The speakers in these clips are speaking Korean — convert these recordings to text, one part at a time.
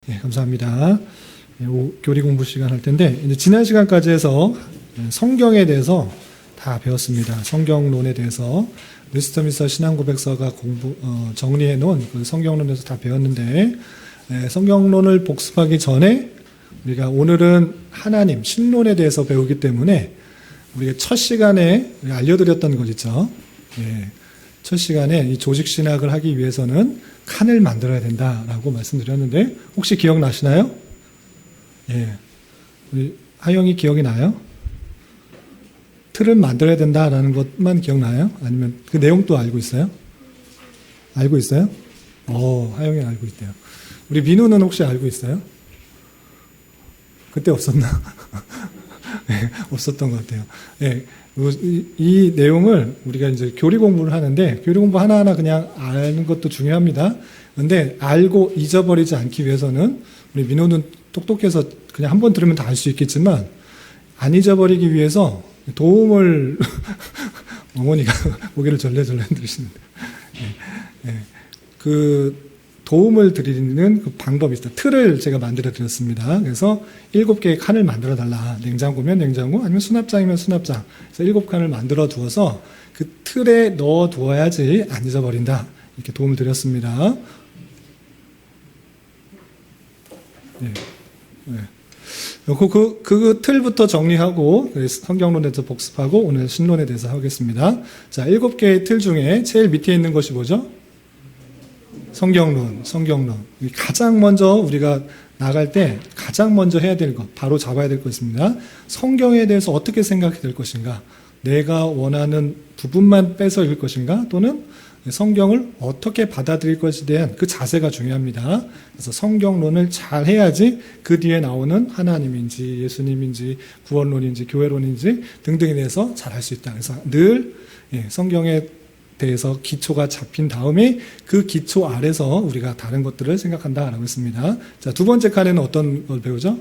네, 감사합니다. 교리 공부 시간 할 텐데, 이제 지난 시간까지 해서 성경에 대해서 다 배웠습니다. 성경론에 대해서 웨스트민스터 신앙고백서가 정리해 놓은 그 성경론에서 다 배웠는데, 성경론을 복습하기 전에 우리가 오늘은 하나님, 신론에 대해서 배우기 때문에 우리가 첫 시간에 알려드렸던 것 있죠. 첫 시간에 이 조직신학을 하기 위해서는 칸을 만들어야 된다라고 말씀드렸는데, 혹시 기억나시나요? 우리 하영이 기억이 나요? 틀을 만들어야 된다라는 것만 기억나요? 아니면 그 내용도 알고 있어요? 알고 있어요? 하영이 알고 있대요. 우리 민우는 혹시 알고 있어요? 그때 없었나? 없었던 것 같아요. 이 내용을 우리가 이제 교리 공부를 하는데, 교리 공부 하나하나 그냥 아는 것도 중요합니다. 근데 알고 잊어버리지 않기 위해서는, 우리 민호는 똑똑해서 그냥 한번 들으면 다 알 수 있겠지만, 안 잊어버리기 위해서 도움을, 어머니가 고개를 절레절레 흔들으시는데, 그 도움을 드리는 그 방법이 있어요. 틀을 제가 만들어 드렸습니다. 그래서 7개의 칸을 만들어 달라. 냉장고면 냉장고, 아니면 수납장이면 수납장. 그래서 7칸을 만들어 두어서 그 틀에 넣어 두어야지 안 잊어버린다. 이렇게 도움을 드렸습니다. 그 틀부터 정리하고 성경론에서 복습하고 오늘 신론에 대해서 하겠습니다. 자, 7개의 틀 중에 제일 밑에 있는 것이 뭐죠? 성경론. 가장 먼저 우리가 나갈 때 가장 먼저 해야 될 것, 바로 잡아야 될 것입니다. 성경에 대해서 어떻게 생각해야 될 것인가? 내가 원하는 부분만 빼서 읽을 것인가? 또는 성경을 어떻게 받아들일 것에 대한 그 자세가 중요합니다. 그래서 성경론을 잘 해야지 그 뒤에 나오는 하나님인지 예수님인지 구원론인지 교회론인지 등등에 대해서 잘 할 수 있다. 그래서 늘 성경에 대해서 기초가 잡힌 다음에 그 기초 아래서 우리가 다른 것들을 생각한다라고 했습니다. 자, 두 번째 칸에는 어떤 걸 배우죠?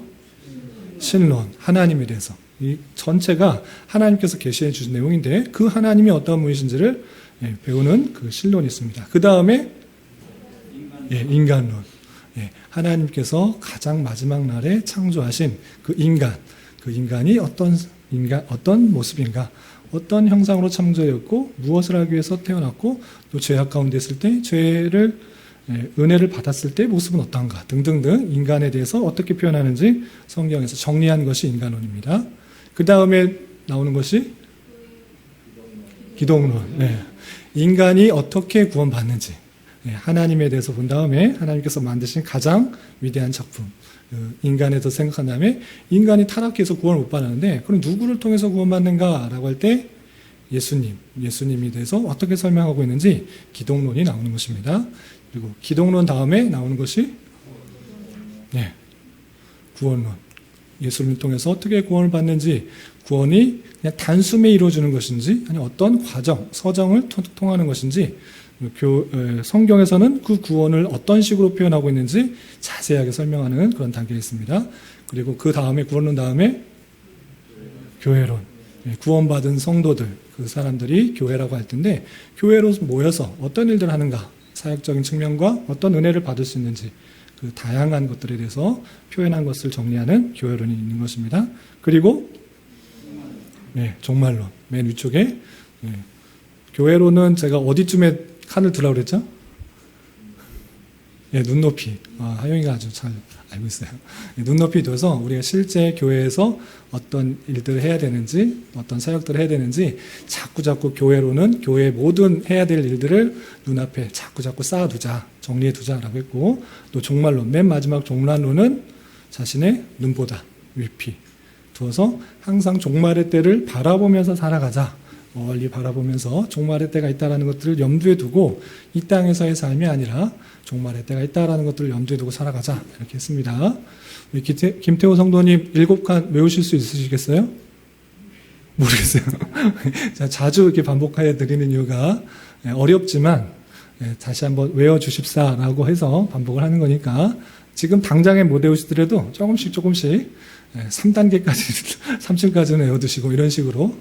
신론, 하나님에 대해서. 이 전체가 하나님께서 계시해 주신 내용인데 그 하나님이 어떤 분이신지를 배우는 그 신론이 있습니다. 그 다음에 인간론. 하나님께서 가장 마지막 날에 창조하신 그 인간이 어떤 모습인가? 어떤 형상으로 창조되었고 무엇을 하기 위해서 태어났고 또 죄악 가운데 있을 때 죄를 은혜를 받았을 때 모습은 어떤가 등등등 인간에 대해서 어떻게 표현하는지 성경에서 정리한 것이 인간론입니다. 그 다음에 나오는 것이 기독론. 인간이 어떻게 구원받는지 하나님에 대해서 본 다음에 하나님께서 만드신 가장 위대한 작품 인간에 대해서 생각한 다음에 인간이 타락해서 구원을 못 받았는데 그럼 누구를 통해서 구원받는가라고 할 때 예수님에 대해서 어떻게 설명하고 있는지 기독론이 나오는 것입니다. 그리고 기독론 다음에 나오는 것이 구원론. 예수님을 통해서 어떻게 구원을 받는지 구원이 그냥 단숨에 이루어지는 것인지 아니면 어떤 과정, 서정을 통하는 것인지 성경에서는 그 구원을 어떤 식으로 표현하고 있는지 자세하게 설명하는 그런 단계가 있습니다. 그리고 그 다음에 구원론 다음에 교회론. 구원받은 성도들, 그 사람들이 교회라고 할 텐데 교회로 모여서 어떤 일들을 하는가, 사역적인 측면과 어떤 은혜를 받을 수 있는지 그 다양한 것들에 대해서 표현한 것을 정리하는 교회론이 있는 것입니다. 그리고 종말론. 맨 위쪽에 교회론은 제가 어디쯤에 칸을 두라고 그랬죠? 눈높이. 하영이가 아주 잘 알고 있어요. 눈높이 둬서 우리가 실제 교회에서 어떤 일들을 해야 되는지, 어떤 사역들을 해야 되는지 자꾸 교회로는 교회의 모든 해야 될 일들을 눈앞에 자꾸 쌓아두자, 정리해두자라고 했고 또 종말론, 맨 마지막 종말론은 자신의 눈보다 위피 두어서 항상 종말의 때를 바라보면서 살아가자. 멀리 바라보면서 종말의 때가 있다는 것들을 염두에 두고 이 땅에서의 삶이 아니라 종말의 때가 있다는 것들을 염두에 두고 살아가자 이렇게 했습니다. 우리 김태호 성도님 7칸 외우실 수 있으시겠어요? 모르겠어요. 자주 이렇게 반복하여 드리는 이유가 어렵지만 다시 한번 외워주십사라고 해서 반복을 하는 거니까 지금 당장에 못 외우시더라도 조금씩 3단계까지 3층까지는 외워두시고 이런 식으로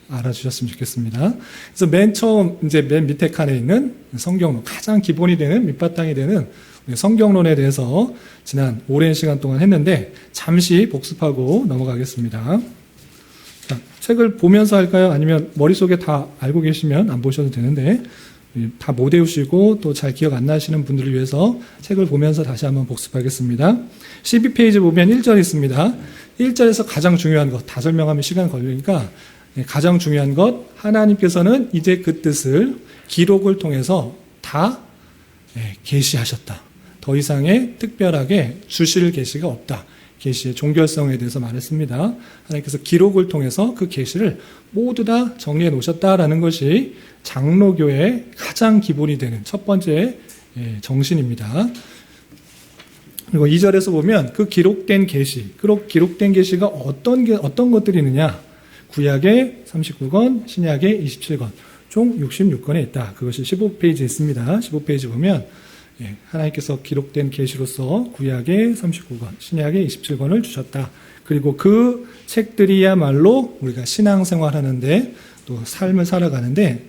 알아주셨으면 좋겠습니다. 그래서 맨 처음 이제 맨 밑에 칸에 있는 성경론, 가장 기본이 되는 밑바탕이 되는 성경론에 대해서 지난 오랜 시간 동안 했는데 잠시 복습하고 넘어가겠습니다. 자, 책을 보면서 할까요? 아니면 머릿속에 다 알고 계시면 안 보셔도 되는데 다 못 외우시고 또 잘 기억 안 나시는 분들을 위해서 책을 보면서 다시 한번 복습하겠습니다. 12페이지 보면 1절 있습니다. 1절에서 가장 중요한 것, 다 설명하면 시간 걸리니까 가장 중요한 것, 하나님께서는 이제 그 뜻을 기록을 통해서 다 계시하셨다. 더 이상의 특별하게 주실 계시가 없다. 계시의 종결성에 대해서 말했습니다. 하나님께서 기록을 통해서 그 계시를 모두 다 정리해 놓으셨다라는 것이 장로교의 가장 기본이 되는 첫 번째 정신입니다. 그리고 2절에서 보면 그 기록된 계시, 기록된 계시가 어떤 것들이 있느냐? 구약의 39권, 신약의 27권, 총 66권에 있다. 그것이 15페이지에 있습니다. 15페이지 보면 하나님께서 기록된 계시로서 구약의 39권, 신약의 27권을 주셨다. 그리고 그 책들이야말로 우리가 신앙생활하는데 또 삶을 살아가는데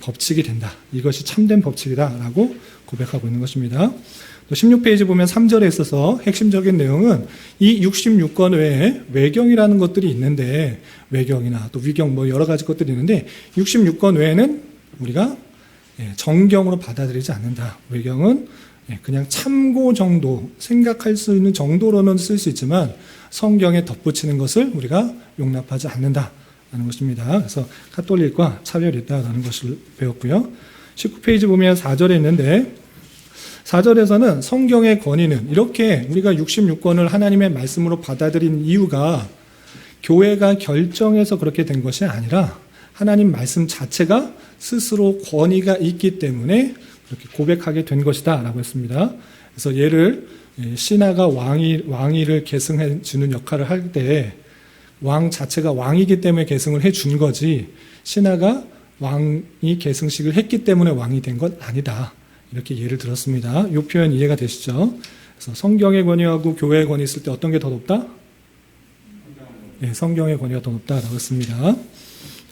법칙이 된다. 이것이 참된 법칙이다라고 고백하고 있는 것입니다. 또 16페이지 보면 3절에 있어서 핵심적인 내용은 이 66권 외에 외경이라는 것들이 있는데 외경이나 또 위경 뭐 여러 가지 것들이 있는데 66권 외에는 우리가 정경으로 받아들이지 않는다. 외경은 그냥 참고 정도, 생각할 수 있는 정도로는 쓸 수 있지만 성경에 덧붙이는 것을 우리가 용납하지 않는다. 라는 것입니다. 그래서 가톨릭과 차별이 있다라는 것을 배웠고요. 19페이지 보면 4절에 있는데 4절에서는 성경의 권위는 이렇게 우리가 66권을 하나님의 말씀으로 받아들인 이유가 교회가 결정해서 그렇게 된 것이 아니라 하나님 말씀 자체가 스스로 권위가 있기 때문에 그렇게 고백하게 된 것이다 라고 했습니다. 그래서 얘를 신하가 왕위를 계승해 주는 역할을 할 때 왕 자체가 왕이기 때문에 계승을 해 준 거지 신하가 왕이 계승식을 했기 때문에 왕이 된 건 아니다. 이렇게 예를 들었습니다. 이 표현 이해가 되시죠? 그래서 성경의 권위하고 교회의 권위 있을 때 어떤 게 더 높다? 네, 성경의 권위가 더 높다라고 했습니다.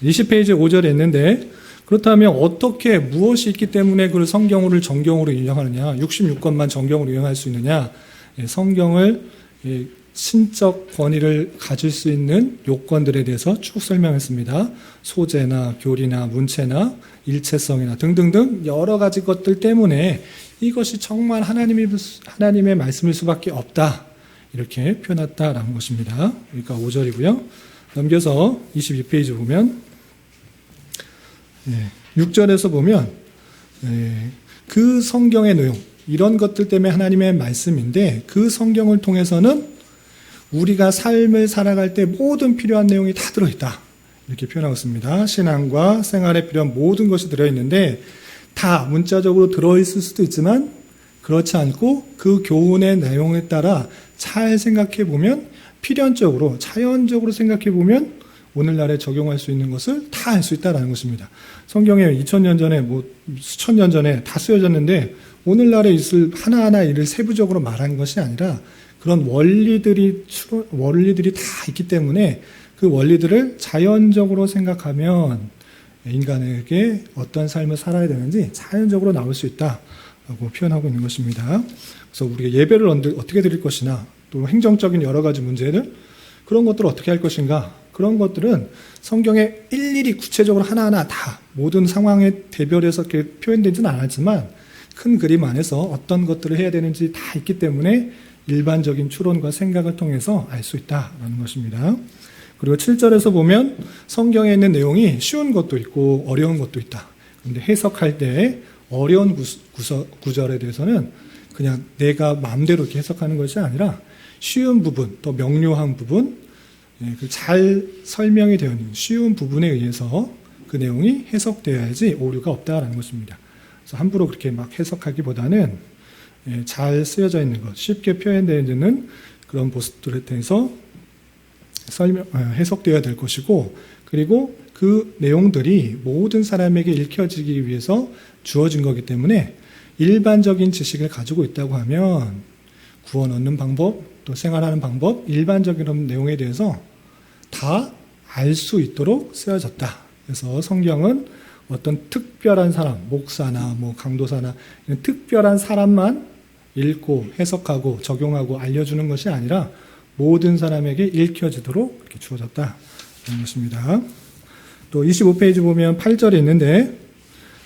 20페이지 5절에 있는데 그렇다면 어떻게 무엇이 있기 때문에 그걸 성경을 정경으로 인용하느냐? 66권만 정경으로 인용할 수 있느냐? 성경을 신적 권위를 가질 수 있는 요건들에 대해서 쭉 설명했습니다. 소재나 교리나 문체나 일체성이나 등등등 여러 가지 것들 때문에 이것이 정말 하나님의 말씀일 수밖에 없다. 이렇게 표현했다라는 것입니다. 그러니까 5절이고요. 넘겨서 22페이지 보면 6절에서 보면 그 성경의 내용 이런 것들 때문에 하나님의 말씀인데 그 성경을 통해서는 우리가 삶을 살아갈 때 모든 필요한 내용이 다 들어있다. 이렇게 표현하고 있습니다. 신앙과 생활에 필요한 모든 것이 들어있는데 다 문자적으로 들어있을 수도 있지만 그렇지 않고 그 교훈의 내용에 따라 잘 생각해 보면 필연적으로 자연적으로 생각해 보면 오늘날에 적용할 수 있는 것을 다 알 수 있다는 것입니다. 성경에 2000년 전에 수천 년 전에 다 쓰여졌는데 오늘날에 있을 하나하나 일을 세부적으로 말한 것이 아니라 그런 원리들이 다 있기 때문에 그 원리들을 자연적으로 생각하면 인간에게 어떤 삶을 살아야 되는지 자연적으로 나올 수 있다라고 표현하고 있는 것입니다. 그래서 우리가 예배를 어떻게 드릴 것이나 또 행정적인 여러 가지 문제들 그런 것들을 어떻게 할 것인가 그런 것들은 성경에 일일이 구체적으로 하나하나 다 모든 상황에 대별해서 이렇게 표현되지는 않았지만 큰 그림 안에서 어떤 것들을 해야 되는지 다 있기 때문에 일반적인 추론과 생각을 통해서 알 수 있다라는 것입니다. 그리고 7절에서 보면 성경에 있는 내용이 쉬운 것도 있고 어려운 것도 있다. 그런데 해석할 때 어려운 구절에 대해서는 그냥 내가 마음대로 이렇게 해석하는 것이 아니라 쉬운 부분, 또 명료한 부분, 잘 설명이 되어 있는 쉬운 부분에 의해서 그 내용이 해석되어야지 오류가 없다라는 것입니다. 그래서 함부로 그렇게 막 해석하기보다는 잘 쓰여져 있는 것, 쉽게 표현되어 있는 그런 모습들에 대해서 해석되어야 될 것이고 그리고 그 내용들이 모든 사람에게 읽혀지기 위해서 주어진 거기 때문에 일반적인 지식을 가지고 있다고 하면 구원 얻는 방법, 또 생활하는 방법, 일반적인 내용에 대해서 다 알 수 있도록 쓰여졌다. 그래서 성경은 어떤 특별한 사람, 목사나 강도사나 이런 특별한 사람만 읽고 해석하고 적용하고 알려주는 것이 아니라 모든 사람에게 읽혀지도록 이렇게 주어졌다. 그런 것입니다. 또 25페이지 보면 8절에 있는데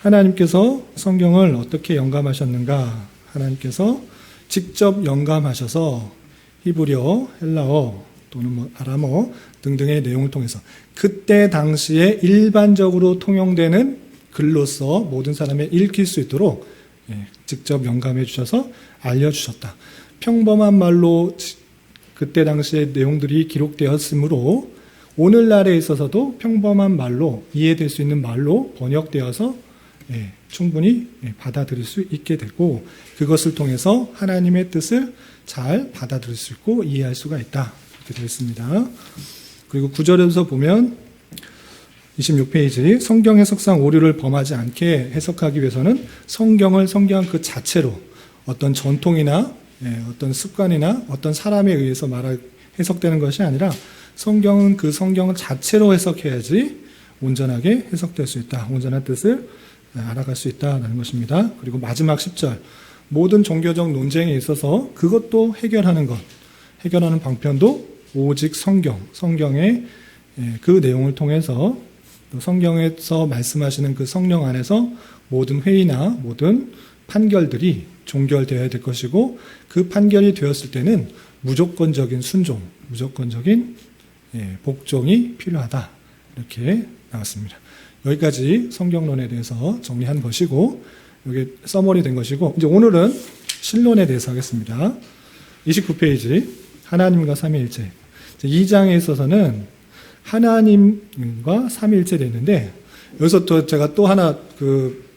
하나님께서 성경을 어떻게 영감하셨는가? 하나님께서 직접 영감하셔서 히브리어, 헬라어 또는 아람어 등등의 내용을 통해서 그때 당시에 일반적으로 통용되는 글로서 모든 사람이 읽힐 수 있도록 직접 영감해 주셔서 알려주셨다. 평범한 말로 그때 당시의 내용들이 기록되었으므로 오늘날에 있어서도 평범한 말로 이해될 수 있는 말로 번역되어서 충분히 받아들일 수 있게 되고 그것을 통해서 하나님의 뜻을 잘 받아들일 수 있고 이해할 수가 있다. 이렇게 되어 있습니다. 그리고 9절에서 보면 26페이지 성경 해석상 오류를 범하지 않게 해석하기 위해서는 성경을 성경 그 자체로 어떤 전통이나 어떤 습관이나 어떤 사람에 의해서 해석되는 것이 아니라 성경은 그 성경 자체로 해석해야지 온전하게 해석될 수 있다. 온전한 뜻을 알아갈 수 있다는 것입니다. 그리고 마지막 10절 모든 종교적 논쟁에 있어서 그것도 해결하는 방편도 오직 성경의 그 내용을 통해서 또 성경에서 말씀하시는 그 성령 안에서 모든 회의나 모든 판결들이 종결되어야 될 것이고 그 판결이 되었을 때는 무조건적인 순종, 무조건적인 복종이 필요하다. 이렇게 나왔습니다. 여기까지 성경론에 대해서 정리한 것이고 여기 서머리 된 것이고 이제 오늘은 신론에 대해서 하겠습니다. 29페이지 하나님과 삼위일체 2장에 있어서는 하나님과 삼위일체가 있는데 여기서 또 제가 또 하나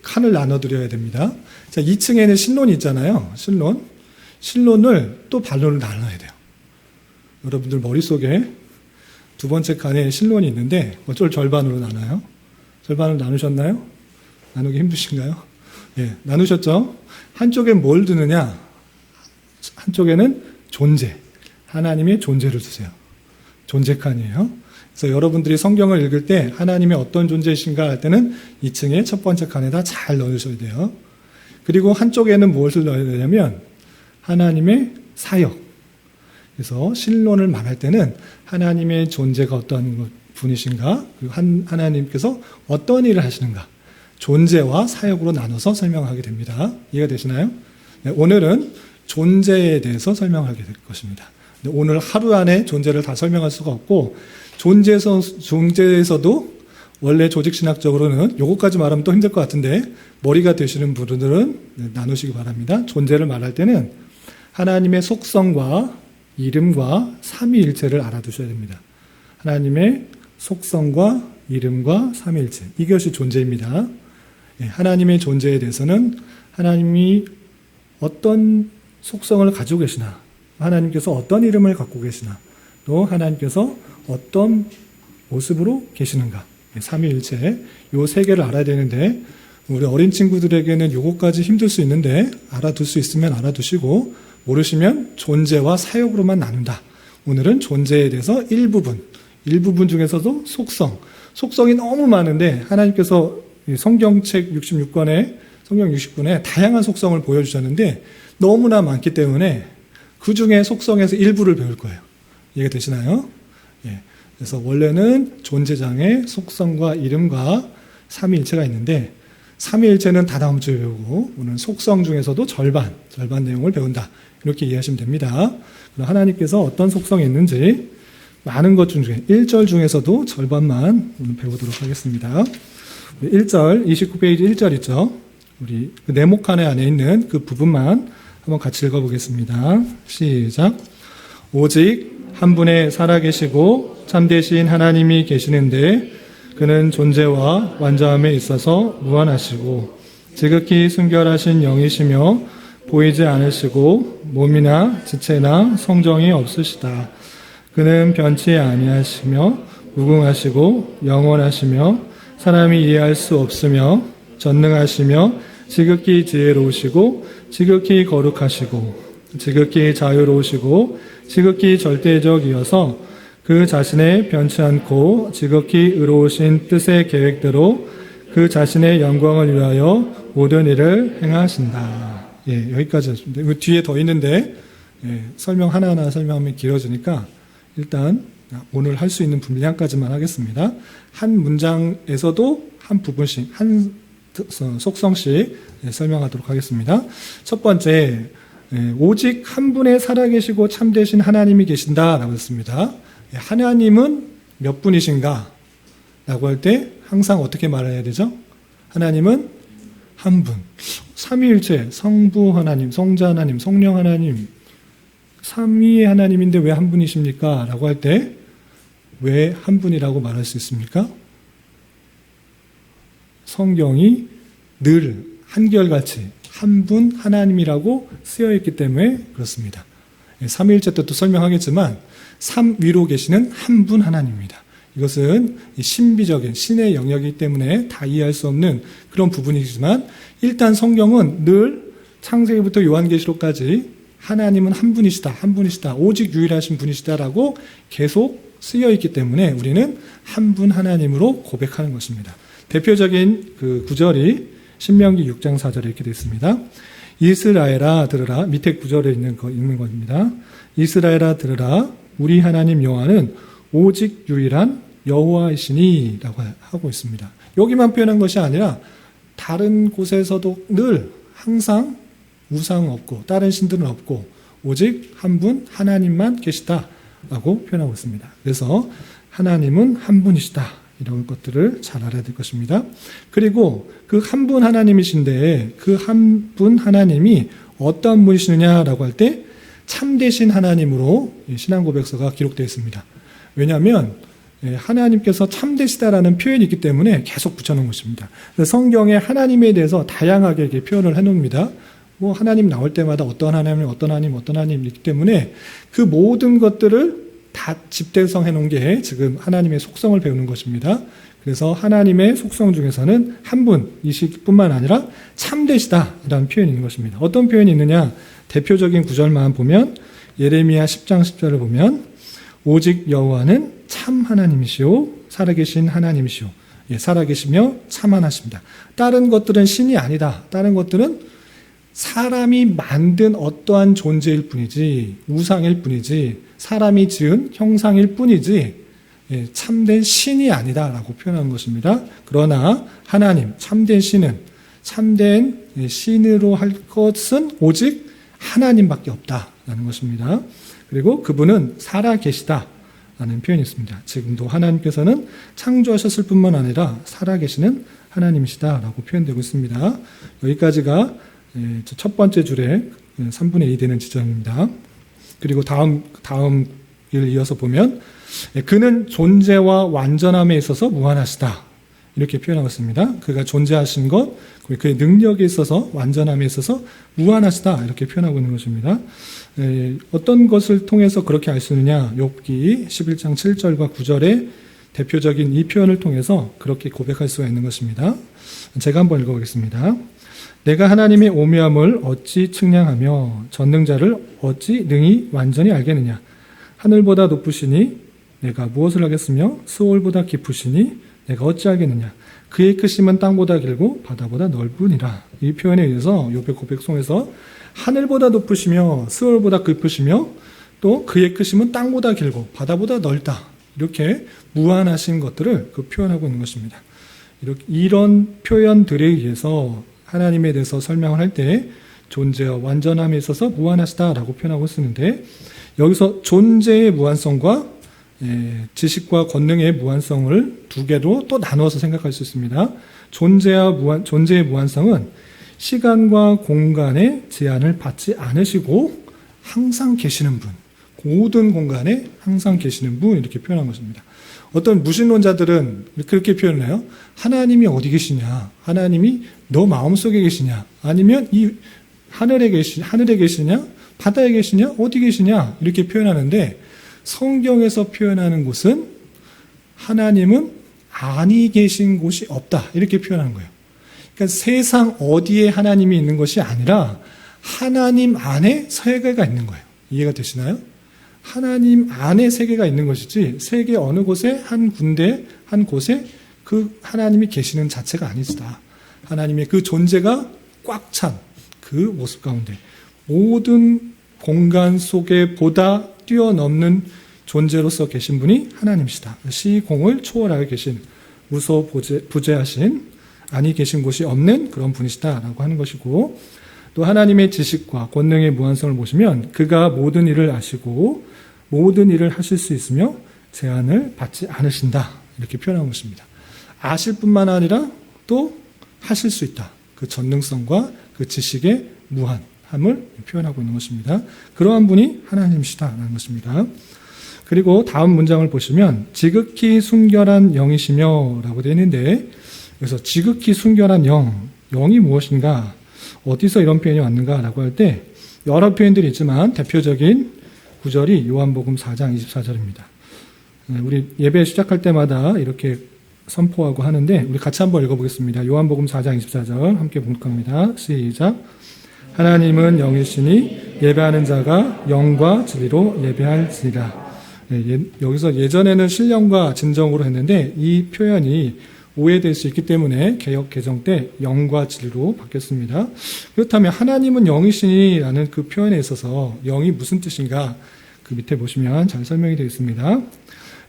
칸을 나눠드려야 됩니다. 자, 2층에는 신론이 있잖아요. 신론을 또 반론을 나눠야 돼요. 여러분들 머릿속에 두 번째 칸에 신론이 있는데 어쩔 절반으로 나눠요? 절반으로 나누셨나요? 나누기 힘드신가요? 예, 나누셨죠? 한쪽에 뭘 두느냐? 한쪽에는 존재, 하나님의 존재를 두세요. 존재 칸이에요. 그래서 여러분들이 성경을 읽을 때 하나님의 어떤 존재이신가 할 때는 2층에 첫 번째 칸에다 잘 넣으셔야 돼요. 그리고 한쪽에는 무엇을 넣어야 되냐면 하나님의 사역. 그래서 신론을 말할 때는 하나님의 존재가 어떤 분이신가, 그리고 하나님께서 어떤 일을 하시는가, 존재와 사역으로 나눠서 설명하게 됩니다. 이해가 되시나요? 네, 오늘은 존재에 대해서 설명하게 될 것입니다. 오늘 하루 안에 존재를 다 설명할 수가 없고 존재에서도 원래 조직신학적으로는 요거까지 말하면 또 힘들 것 같은데 머리가 되시는 분들은 나누시기 바랍니다. 존재를 말할 때는 하나님의 속성과 이름과 삼위일체를 알아두셔야 됩니다. 하나님의 속성과 이름과 삼위일체 이것이 존재입니다. 하나님의 존재에 대해서는 하나님이 어떤 속성을 가지고 계시나 하나님께서 어떤 이름을 갖고 계시나 또 하나님께서 어떤 모습으로 계시는가 삼위일체 요 세 개를 알아야 되는데 우리 어린 친구들에게는 요거까지 힘들 수 있는데 알아둘 수 있으면 알아두시고 모르시면 존재와 사역으로만 나눈다. 오늘은 존재에 대해서 일부분 중에서도 속성이 너무 많은데 하나님께서 성경책 66권에 성경 60권에 다양한 속성을 보여주셨는데 너무나 많기 때문에 그 중에 속성에서 일부를 배울 거예요. 이해가 되시나요? 예. 그래서 원래는 존재장의 속성과 이름과 삼위일체가 있는데 삼위일체는 다 다음 주에 배우고 오늘 속성 중에서도 절반 내용을 배운다. 이렇게 이해하시면 됩니다. 그럼 하나님께서 어떤 속성이 있는지 많은 것 중에 1절 중에서도 절반만 오늘 배우도록 하겠습니다. 1절 29페이지 1절 있죠. 우리 네모칸 안에 있는 그 부분만 한번 같이 읽어보겠습니다. 시작. 오직 한 분의 살아계시고 참되신 하나님이 계시는데 그는 존재와 완전함에 있어서 무한하시고 지극히 순결하신 영이시며 보이지 않으시고 몸이나 지체나 성정이 없으시다. 그는 변치 아니하시며 무궁하시고 영원하시며 사람이 이해할 수 없으며 전능하시며 지극히 지혜로우시고 지극히 거룩하시고 지극히 자유로우시고 지극히 절대적이어서 그 자신의 변치 않고 지극히 의로우신 뜻의 계획대로 그 자신의 영광을 위하여 모든 일을 행하신다. 예, 여기까지였습니다. 이거 뒤에 더 있는데 설명 하나하나 설명하면 길어지니까 일단 오늘 할 수 있는 분량까지만 하겠습니다. 한 문장에서도 한 부분씩, 한 속성씩 설명하도록 하겠습니다. 첫 번째, 오직 한 분의 살아계시고 참되신 하나님이 계신다라고 했습니다. 하나님은 몇 분이신가? 라고 할 때 항상 어떻게 말해야 되죠? 하나님은 한 분. 삼위일체, 성부 하나님, 성자 하나님, 성령 하나님, 삼위의 하나님인데 왜 한 분이십니까? 라고 할 때 왜 한 분이라고 말할 수 있습니까? 성경이 늘 한결같이 한 분 하나님이라고 쓰여있기 때문에 그렇습니다. 삼위일체 때도 설명하겠지만 삼위로 계시는 한 분 하나님입니다. 이것은 신비적인 신의 영역이기 때문에 다 이해할 수 없는 그런 부분이지만 일단 성경은 늘 창세기부터 요한계시록까지 하나님은 한 분이시다, 한 분이시다, 오직 유일하신 분이시다라고 계속 쓰여있기 때문에 우리는 한 분 하나님으로 고백하는 것입니다. 대표적인 그 구절이 신명기 6장 4절에 이렇게 되어 있습니다. 이스라엘아 들으라, 밑에 구절에 있는 겁니다. 이스라엘아 들으라, 우리 하나님 여호와는 오직 유일한 여호와이시니 라고 하고 있습니다. 여기만 표현한 것이 아니라 다른 곳에서도 늘 항상 우상 없고 다른 신들은 없고 오직 한 분 하나님만 계시다 라고 표현하고 있습니다. 그래서 하나님은 한 분이시다, 이런 것들을 잘 알아야 될 것입니다. 그리고 그 한 분 하나님이신데 그 한 분 하나님이 어떤 분이시느냐라고 할 때 참되신 하나님으로 신앙 고백서가 기록되어 있습니다. 왜냐하면 하나님께서 참되시다라는 표현이 있기 때문에 계속 붙여놓은 것입니다. 성경에 하나님에 대해서 다양하게 이렇게 표현을 해놓습니다. 뭐 하나님 나올 때마다 어떤 하나님, 어떤 하나님, 어떤 하나님이기 때문에 그 모든 것들을 다 집대성 해놓은 게 지금 하나님의 속성을 배우는 것입니다. 그래서 하나님의 속성 중에서는 한 분이실 뿐만 아니라 참되시다라는 표현이 있는 것입니다. 어떤 표현이 있느냐? 대표적인 구절만 보면 예레미야 10장 10절을 보면 오직 여호와는 참 하나님이시오, 살아계신 하나님이시오. 예, 살아계시며 참하십니다. 다른 것들은 신이 아니다. 다른 것들은 사람이 만든 어떠한 존재일 뿐이지, 우상일 뿐이지, 사람이 지은 형상일 뿐이지, 예, 참된 신이 아니다라고 표현한 것입니다. 그러나 하나님, 참된 신은, 참된 신으로 할 것은 오직 하나님밖에 없다라는 것입니다. 그리고 그분은 살아계시다라는 표현이 있습니다. 지금도 하나님께서는 창조하셨을 뿐만 아니라 살아계시는 하나님이시다라고 표현되고 있습니다. 여기까지가 첫 번째 줄에 3분의 2 되는 지점입니다. 그리고 다음 일 이어서 보면 그는 존재와 완전함에 있어서 무한하시다, 이렇게 표현하고 있습니다. 그가 존재하신 것, 그의 능력에 있어서 완전함에 있어서 무한하시다, 이렇게 표현하고 있는 것입니다. 어떤 것을 통해서 그렇게 알 수 있느냐? 욥기 11장 7절과 9절의 대표적인 이 표현을 통해서 그렇게 고백할 수가 있는 것입니다. 제가 한번 읽어보겠습니다. 내가 하나님의 오묘함을 어찌 측량하며 전능자를 어찌 능히 완전히 알겠느냐? 하늘보다 높으시니 내가 무엇을 하겠으며 스올보다 깊으시니 내가 어찌 알겠느냐? 그의 크심은 땅보다 길고 바다보다 넓으니라. 이 표현에 의해서 욥의 고백송에서 하늘보다 높으시며 스올보다 깊으시며 또 그의 크심은 땅보다 길고 바다보다 넓다, 이렇게 무한하신 것들을 표현하고 있는 것입니다. 이런 표현들에 의해서 하나님에 대해서 설명을 할 때 존재와 완전함에 있어서 무한하시다라고 표현하고 쓰는데, 여기서 존재의 무한성과 지식과 권능의 무한성을 두 개로 또 나누어서 생각할 수 있습니다. 존재의 무한성은 시간과 공간의 제한을 받지 않으시고 항상 계시는 분, 모든 공간에 항상 계시는 분, 이렇게 표현한 것입니다. 어떤 무신론자들은 그렇게 표현해요. 하나님이 어디 계시냐? 하나님이 너 마음속에 계시냐? 아니면 이 하늘에 계시냐? 바다에 계시냐? 어디 계시냐? 이렇게 표현하는데, 성경에서 표현하는 곳은 하나님은 아니 계신 곳이 없다, 이렇게 표현하는 거예요. 그러니까 세상 어디에 하나님이 있는 것이 아니라 하나님 안에 세계가 있는 거예요. 이해가 되시나요? 하나님 안에 세계가 있는 것이지 세계 어느 곳에 한 군데 한 곳에 그 하나님이 계시는 자체가 아니시다. 하나님의 그 존재가 꽉 찬 그 모습 가운데 모든 공간 속에 보다 뛰어넘는 존재로서 계신 분이 하나님이시다. 시공을 초월하여 계신 무소부재하신 아니 계신 곳이 없는 그런 분이시다라고 하는 것이고, 또 하나님의 지식과 권능의 무한성을 보시면 그가 모든 일을 아시고 모든 일을 하실 수 있으며 제한을 받지 않으신다, 이렇게 표현한 것입니다. 아실 뿐만 아니라 또 하실 수 있다. 그 전능성과 그 지식의 무한함을 표현하고 있는 것입니다. 그러한 분이 하나님이시다라는 것입니다. 그리고 다음 문장을 보시면 지극히 순결한 영이시며 라고 되어 있는데, 그래서 지극히 순결한 영이 무엇인가, 어디서 이런 표현이 왔는가라고 할 때 여러 표현들이 있지만 대표적인 구절이 요한복음 4장 24절입니다. 우리 예배 시작할 때마다 이렇게 선포하고 하는데 우리 같이 한번 읽어보겠습니다. 요한복음 4장 24절 함께 봉독합니다. 시작. 하나님은 영이시니 예배하는 자가 영과 진리로 예배할지니라. 여기서 예전에는 신령과 진정으로 했는데 이 표현이 오해될 수 있기 때문에 개역 개정 때 영과 진리로 바뀌었습니다. 그렇다면 하나님은 영이시니라는 그 표현에 있어서 영이 무슨 뜻인가, 그 밑에 보시면 잘 설명이 되어 있습니다.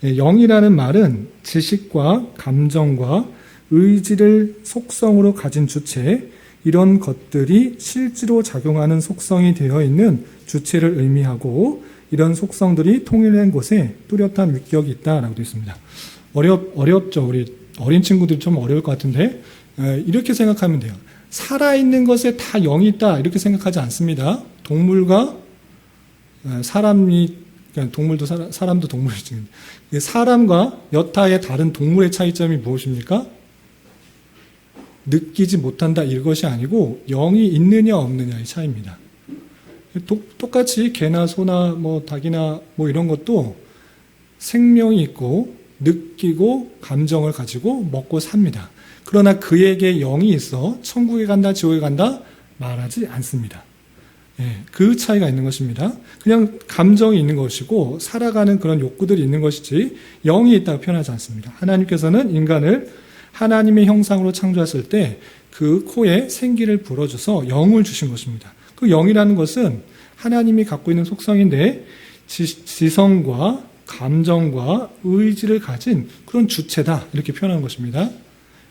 영이라는 말은 지식과 감정과 의지를 속성으로 가진 주체, 이런 것들이 실제로 작용하는 속성이 되어 있는 주체를 의미하고, 이런 속성들이 통일된 곳에 뚜렷한 위격이 있다라고 되어 있습니다. 어렵죠. 우리 어린 친구들이 좀 어려울 것 같은데, 이렇게 생각하면 돼요. 살아있는 것에 다 영이 있다, 이렇게 생각하지 않습니다. 동물과 사람이, 그러니까 동물도 사람도 동물이지. 사람과 여타의 다른 동물의 차이점이 무엇입니까? 느끼지 못한다, 이것이 아니고 영이 있느냐 없느냐의 차이입니다. 똑같이 개나 소나 뭐 닭이나 뭐 이런 것도 생명이 있고 느끼고 감정을 가지고 먹고 삽니다. 그러나 그에게 영이 있어 천국에 간다 지옥에 간다 말하지 않습니다. 그 차이가 있는 것입니다. 그냥 감정이 있는 것이고 살아가는 그런 욕구들이 있는 것이지 영이 있다고 표현하지 않습니다. 하나님께서는 인간을 하나님의 형상으로 창조했을 때 그 코에 생기를 불어줘서 영을 주신 것입니다. 그 영이라는 것은 하나님이 갖고 있는 속성인데 지성과 감정과 의지를 가진 그런 주체다, 이렇게 표현하는 것입니다.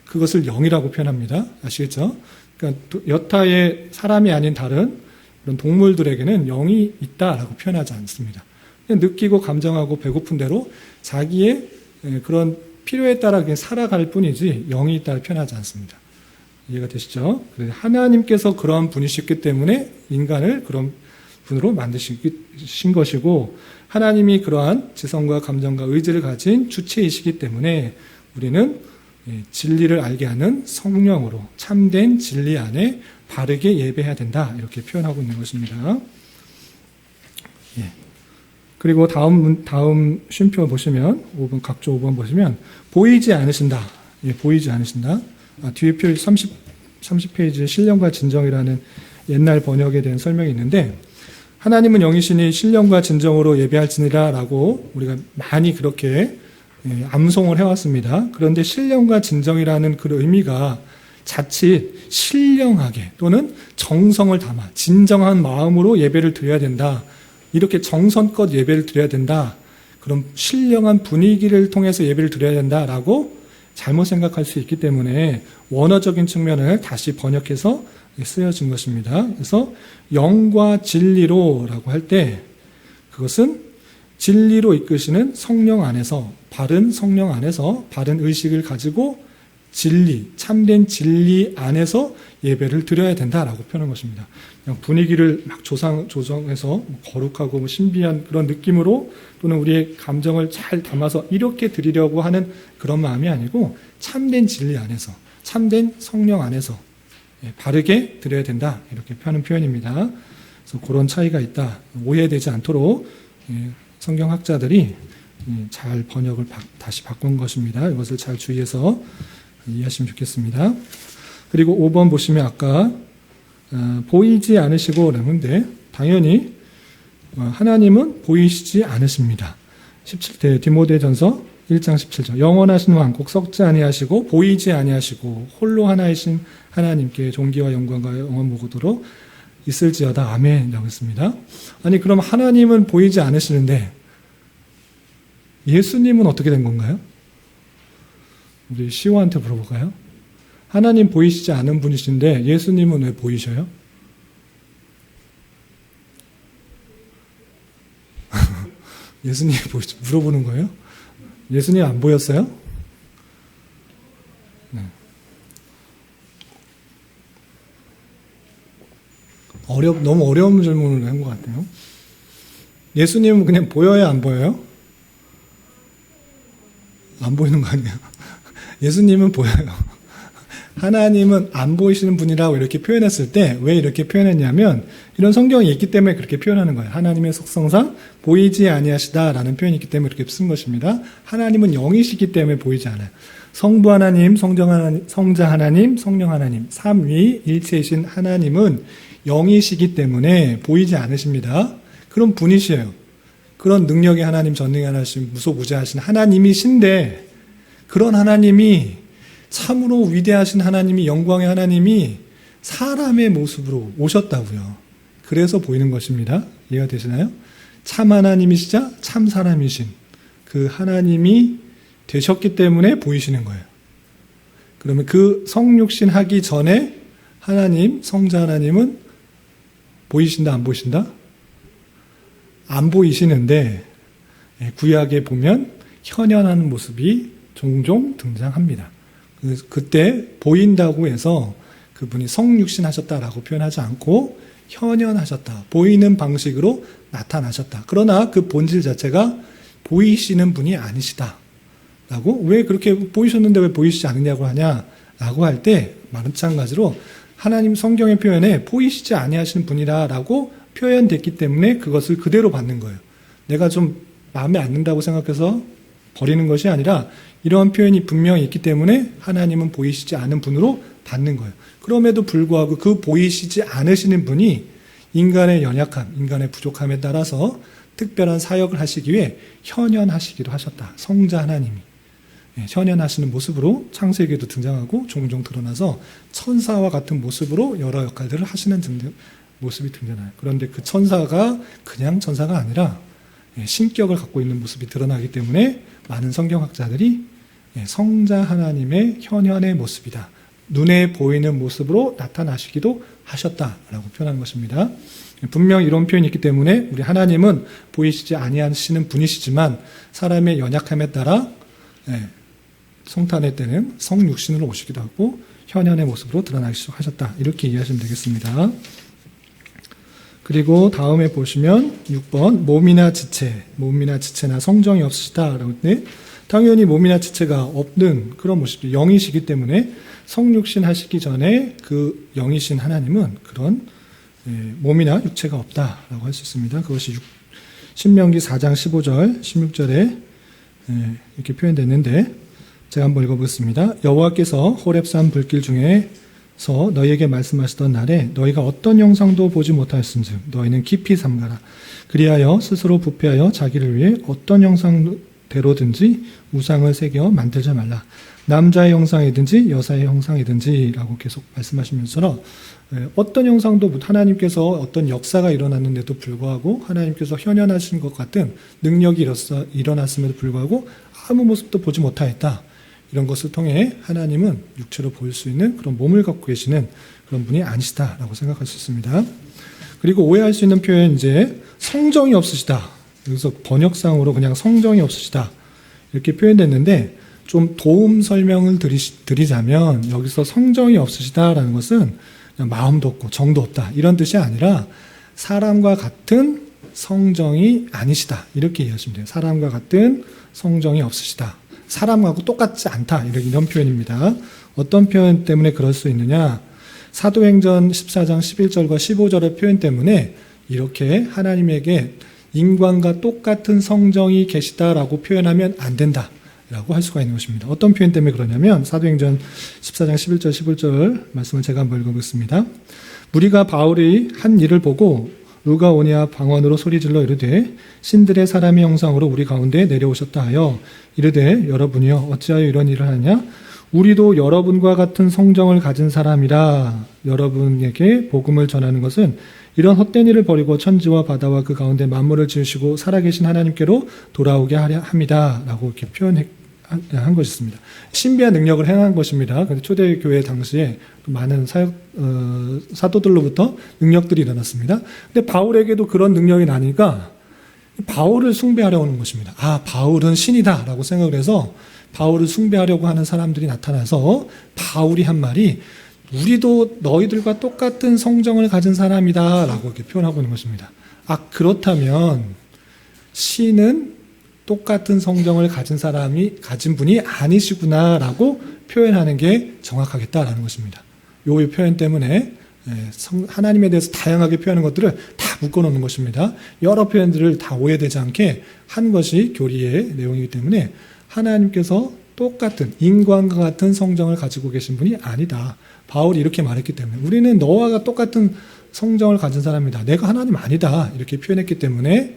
그것을 영이라고 표현합니다. 아시겠죠? 그러니까 여타의 사람이 아닌 다른 그런 동물들에게는 영이 있다라고 표현하지 않습니다. 그냥 느끼고 감정하고 배고픈 대로 자기의 그런 필요에 따라 그냥 살아갈 뿐이지 영이 있다고 표현하지 않습니다. 이해가 되시죠? 하나님께서 그런 분이셨기 때문에 인간을 그런 분으로 만드신 것이고, 하나님이 그러한 지성과 감정과 의지를 가진 주체이시기 때문에 우리는 진리를 알게 하는 성령으로 참된 진리 안에 바르게 예배해야 된다, 이렇게 표현하고 있는 것입니다. 그리고 다음 쉼표 보시면 5번, 각조 5번 보시면 보이지 않으신다. 보이지 않으신다. 뒤에 표 30페이지에 신령과 진정이라는 옛날 번역에 대한 설명이 있는데, 하나님은 영이시니 신령과 진정으로 예배할지니라 라고 우리가 많이 그렇게 암송을 해왔습니다. 그런데 신령과 진정이라는 그 의미가 자칫 신령하게 또는 정성을 담아 진정한 마음으로 예배를 드려야 된다, 이렇게 정성껏 예배를 드려야 된다, 그런 신령한 분위기를 통해서 예배를 드려야 된다라고 잘못 생각할 수 있기 때문에 원어적인 측면을 다시 번역해서 쓰여진 것입니다. 그래서 영과 진리로라고 할 때 그것은 진리로 이끄시는 성령 안에서, 바른 성령 안에서 바른 의식을 가지고 진리, 참된 진리 안에서 예배를 드려야 된다라고 표현한 것입니다. 그냥 분위기를 막 조정해서 거룩하고 신비한 그런 느낌으로 또는 우리의 감정을 잘 담아서 이렇게 드리려고 하는 그런 마음이 아니고 참된 진리 안에서, 참된 성령 안에서 바르게 드려야 된다, 이렇게 하는 표현입니다. 그래서 그런 차이가 있다, 오해되지 않도록 성경학자들이 잘 번역을 다시 바꾼 것입니다. 이것을 잘 주의해서 이해하시면 좋겠습니다. 그리고 5번 보시면 아까 보이지 않으시고 라는데, 당연히 하나님은 보이시지 않으십니다. 17대 디모데전서 1장 17절 영원하신 왕 곧 썩지 아니하시고 보이지 아니하시고 홀로 하나이신 하나님께 존귀와 영광과 영원 무고도록 있을지어다. 아멘이라고 했습니다. 아니 그럼 하나님은 보이지 않으시는데 예수님은 어떻게 된 건가요? 우리 시호한테 물어볼까요? 하나님 보이시지 않은 분이신데 예수님은 왜 보이셔요? 예수님이 물어보는 거예요? 예수님 안 보였어요? 네. 너무 어려운 질문을 한 것 같아요. 예수님은 그냥 보여야 안 보여요? 안 보이는 거 아니에요? 예수님은 보여요. 하나님은 안 보이시는 분이라고 이렇게 표현했을 때 왜 이렇게 표현했냐면 이런 성경이 있기 때문에 그렇게 표현하는 거예요. 하나님의 속성상 보이지 아니하시다라는 표현이 있기 때문에 그렇게 쓴 것입니다. 하나님은 영이시기 때문에 보이지 않아요. 성부 하나님, 성자 하나님, 성령 하나님, 삼위일체이신 하나님은 영이시기 때문에 보이지 않으십니다. 그런 분이시에요. 그런 능력의 하나님, 전능의 하나님, 무소부재하신 하나님이신데 그런 하나님이 참으로 위대하신 하나님이 영광의 하나님이 사람의 모습으로 오셨다고요. 그래서 보이는 것입니다. 이해가 되시나요? 참 하나님이시자 참 사람이신 그 하나님이 되셨기 때문에 보이시는 거예요. 그러면 그 성육신 하기 전에 하나님, 성자 하나님은 보이신다, 안 보이신다? 안 보이시는데 구약에 보면 현현하는 모습이 종종 등장합니다. 그때 보인다고 해서 그분이 성육신 하셨다라고 표현하지 않고 현현하셨다. 보이는 방식으로 나타나셨다. 그러나 그 본질 자체가 보이시는 분이 아니시다. 라고 왜 그렇게 보이셨는데 왜 보이시지 않느냐고 하냐라고 할 때 마찬가지로 하나님 성경의 표현에 보이시지 아니하시는 분이라고 표현됐기 때문에 그것을 그대로 받는 거예요. 내가 좀 마음에 안 든다고 생각해서 버리는 것이 아니라 이러한 표현이 분명히 있기 때문에 하나님은 보이시지 않은 분으로 받는 거예요. 그럼에도 불구하고 그 보이시지 않으시는 분이 인간의 연약함, 인간의 부족함에 따라서 특별한 사역을 하시기 위해 현현하시기도 하셨다. 성자 하나님이 현현하시는 모습으로 창세기에도 등장하고 종종 드러나서 천사와 같은 모습으로 여러 역할들을 하시는 모습이 등장해요. 그런데 그 천사가 그냥 천사가 아니라 신격을 갖고 있는 모습이 드러나기 때문에 많은 성경학자들이 성자 하나님의 현현의 모습이다. 눈에 보이는 모습으로 나타나시기도 하셨다라고 표현한 것입니다. 분명 이런 표현이 있기 때문에 우리 하나님은 보이시지 아니하시는 분이시지만 사람의 연약함에 따라 성탄의 때는 성육신으로 오시기도 하고 현현의 모습으로 드러나시기도 하셨다. 이렇게 이해하시면 되겠습니다. 그리고 다음에 보시면 6번 몸이나 지체나 성정이 없으시다. 라고 했는데 당연히 몸이나 지체가 없는 그런 모습이 영이시기 때문에 성육신 하시기 전에 그 영이신 하나님은 그런 몸이나 육체가 없다라고 할 수 있습니다. 그것이 신명기 4장 15절, 16절에 이렇게 표현됐는데 제가 한번 읽어보겠습니다. 여호와께서 호렙산 불길 중에서 너희에게 말씀하시던 날에 너희가 어떤 형상도 보지 못하였은즉 너희는 깊이 삼가라. 그리하여 스스로 부패하여 자기를 위해 어떤 형상대로든지 우상을 새겨 만들지 말라. 남자의 형상이든지 여자의 형상이든지 라고 계속 말씀하시면서 어떤 형상도 하나님께서 어떤 역사가 일어났는데도 불구하고 하나님께서 현현하신 것 같은 능력이 일어났음에도 불구하고 아무 모습도 보지 못하였다. 이런 것을 통해 하나님은 육체로 보일 수 있는 그런 몸을 갖고 계시는 그런 분이 아니시다라고 생각할 수 있습니다. 그리고 오해할 수 있는 표현 이제 성정이 없으시다. 여기서 번역상으로 그냥 성정이 없으시다. 이렇게 표현됐는데 좀 도움 설명을 드리자면 여기서 성정이 없으시다라는 것은 그냥 마음도 없고 정도 없다. 이런 뜻이 아니라 사람과 같은 성정이 아니시다. 이렇게 이해하시면 돼요. 사람과 같은 성정이 없으시다. 사람하고 똑같지 않다. 이런 표현입니다. 어떤 표현 때문에 그럴 수 있느냐? 사도행전 14장 11절과 15절의 표현 때문에 이렇게 하나님에게 인간과 똑같은 성정이 계시다라고 표현하면 안 된다라고 할 수가 있는 것입니다. 어떤 표현 때문에 그러냐면 사도행전 14장 11절 15절 말씀을 제가 한번 읽어보겠습니다. 무리가 바울이 한 일을 보고 누가 오냐 방언으로 소리질러 이르되 신들의 사람의 형상으로 우리 가운데 내려오셨다 하여 이르되 여러분이여 어찌하여 이런 일을 하냐 우리도 여러분과 같은 성정을 가진 사람이라. 여러분에게 복음을 전하는 것은 이런 헛된 일을 버리고 천지와 바다와 그 가운데 만물을 지으시고 살아계신 하나님께로 돌아오게 하려 합니다. 라고 이렇게 표현한 것이었습니다. 신비한 능력을 행한 것입니다. 근데 초대교회 당시에 많은 사도들로부터 능력들이 일어났습니다. 근데 바울에게도 그런 능력이 나니까 바울을 숭배하려고 하는 것입니다. 아, 바울은 신이다 라고 생각을 해서 바울을 숭배하려고 하는 사람들이 나타나서 바울이 한 말이 우리도 너희들과 똑같은 성정을 가진 사람이다 라고 이렇게 표현하고 있는 것입니다. 아, 그렇다면 신은 똑같은 성정을 가진 분이 아니시구나 라고 표현하는 게 정확하겠다라는 것입니다. 요 표현 때문에 하나님에 대해서 다양하게 표현하는 것들을 다 묶어놓는 것입니다. 여러 표현들을 다 오해되지 않게 한 것이 교리의 내용이기 때문에 하나님께서 똑같은 인간과 같은 성정을 가지고 계신 분이 아니다. 바울이 이렇게 말했기 때문에 우리는 너와 똑같은 성정을 가진 사람이다. 내가 하나님 아니다. 이렇게 표현했기 때문에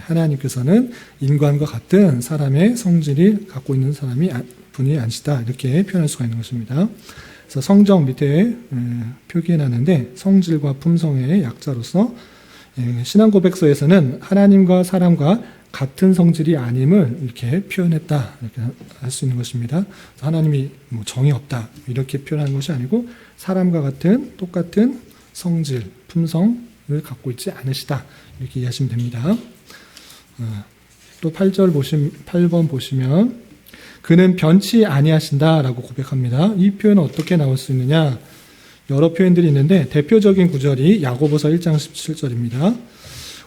하나님께서는 인간과 같은 사람의 성질을 갖고 있는 분이 아니시다. 이렇게 표현할 수가 있는 것입니다. 그래서 성정 밑에 표기해놨는데 성질과 품성의 약자로서 신앙 고백서에서는 하나님과 사람과 같은 성질이 아님을 이렇게 표현했다. 이렇게 할 수 있는 것입니다. 하나님이 정이 없다. 이렇게 표현하는 것이 아니고 사람과 같은 똑같은 성질, 품성을 갖고 있지 않으시다. 이렇게 이해하시면 됩니다. 또 8번 보시면 그는 변치 아니하신다라고 고백합니다. 이 표현은 어떻게 나올 수 있느냐? 여러 표현들이 있는데 대표적인 구절이 야고보서 1장 17절입니다.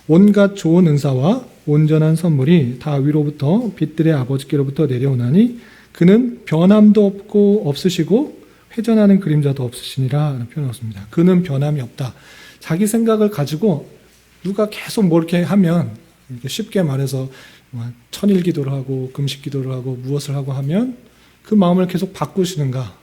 온갖 좋은 은사와 온전한 선물이 다 위로부터 빛들의 아버지께로부터 내려오나니 그는 변함도 없고 없으시고 회전하는 그림자도 없으시니라 라는 표현을 썼습니다. 그는 변함이 없다. 자기 생각을 가지고 누가 계속 뭐 이렇게 하면 쉽게 말해서 천일 기도를 하고 금식 기도를 하고 무엇을 하고 하면 그 마음을 계속 바꾸시는가?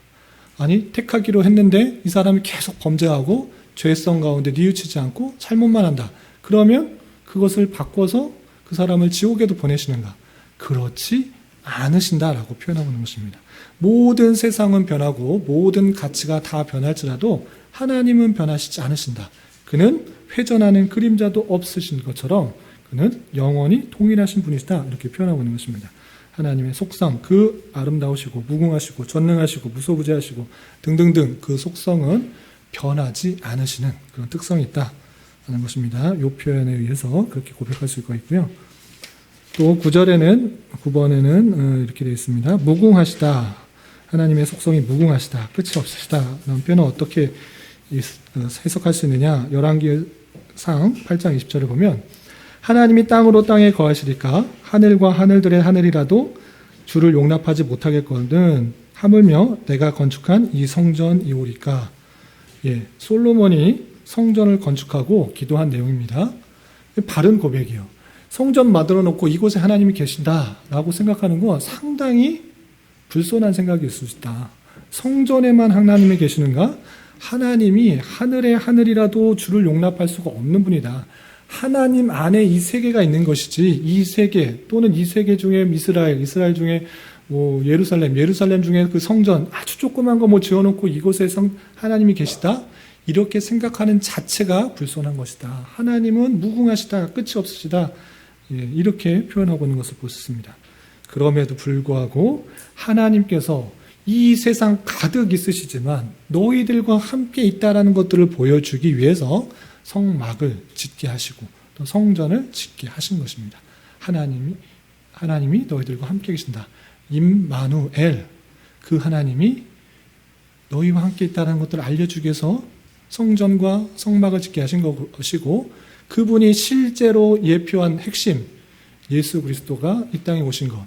아니 택하기로 했는데 이 사람이 계속 범죄하고 죄성 가운데 뉘우치지 않고 잘못만 한다. 그러면 그것을 바꿔서 그 사람을 지옥에도 보내시는가? 그렇지 않으신다라고 표현하고 있는 것입니다. 모든 세상은 변하고 모든 가치가 다 변할지라도 하나님은 변하시지 않으신다. 그는 회전하는 그림자도 없으신 것처럼 그는 영원히 동일하신 분이시다. 이렇게 표현하고 있는 것입니다. 하나님의 속성, 그 아름다우시고 무궁하시고 전능하시고 무소부재하시고 등등등 그 속성은 변하지 않으시는 그런 특성이 있다 하는 것입니다. 이 표현에 의해서 그렇게 고백할 수가 있고요. 또 9번에는 이렇게 되어 있습니다. 무궁하시다. 하나님의 속성이 무궁하시다. 끝이 없으시다. 이런 표현은 어떻게 해석할 수 있느냐? 열왕기상 8장 20절을 보면 하나님이 땅으로 땅에 거하시리까 하늘과 하늘들의 하늘이라도 주를 용납하지 못하겠거든 하물며 내가 건축한 이 성전이오리까. 솔로몬이 성전을 건축하고 기도한 내용입니다. 바른 고백이요. 성전 만들어 놓고 이곳에 하나님이 계신다라고 생각하는 건 상당히 불손한 생각일 수 있다. 성전에만 하나님이 계시는가? 하나님이 하늘의 하늘이라도 주를 용납할 수가 없는 분이다. 하나님 안에 이 세계가 있는 것이지 이 세계 또는 이 세계 중에 이스라엘 중에 예루살렘 중에 그 성전 아주 조그만 거 지어놓고 이곳에 하나님이 계시다? 이렇게 생각하는 자체가 불손한 것이다. 하나님은 무궁하시다. 끝이 없으시다. 이렇게 표현하고 있는 것을 볼 수 있습니다. 그럼에도 불구하고 하나님께서 이 세상 가득 있으시지만 너희들과 함께 있다라는 것들을 보여주기 위해서 성막을 짓게 하시고 또 성전을 짓게 하신 것입니다. 하나님이 너희들과 함께 계신다. 임마누엘, 그 하나님이 너희와 함께 있다는 것들을 알려주기 위해서 성전과 성막을 짓게 하신 것이고 그분이 실제로 예표한 핵심 예수 그리스도가 이 땅에 오신 것,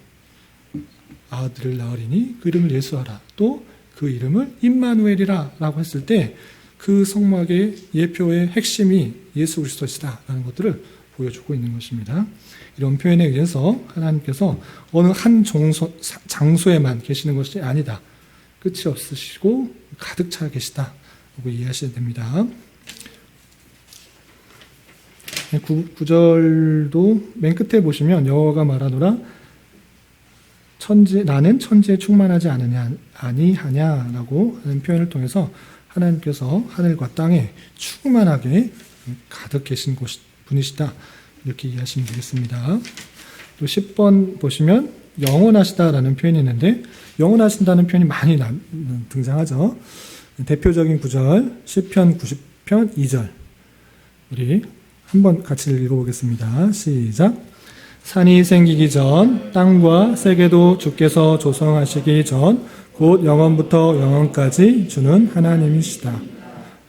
아들을 낳으리니 그 이름을 예수하라. 또 그 이름을 임마누엘이라 라고 했을 때 그 성막의 예표의 핵심이 예수 그리스도시다라는 것들을 보여주고 있는 것입니다. 이런 표현에 의해서 하나님께서 어느 한 장소에만 계시는 것이 아니다. 끝이 없으시고 가득 차 계시다. 라고 이해하셔야 됩니다. 구절도 맨 끝에 보시면 여호와가 말하노라 나는 천지에 충만하지 아니하냐라고 하는 표현을 통해서 하나님께서 하늘과 땅에 충만하게 가득 계신 분이시다. 이렇게 이해하시면 되겠습니다. 또 10번 보시면 영원하시다라는 표현이 있는데 영원하신다는 표현이 많이 등장하죠. 대표적인 구절 시편 90편 2절 우리 한번 같이 읽어보겠습니다. 시작. 산이 생기기 전 땅과 세계도 주께서 조성하시기 전 곧 영원부터 영원까지 주는 하나님이시다.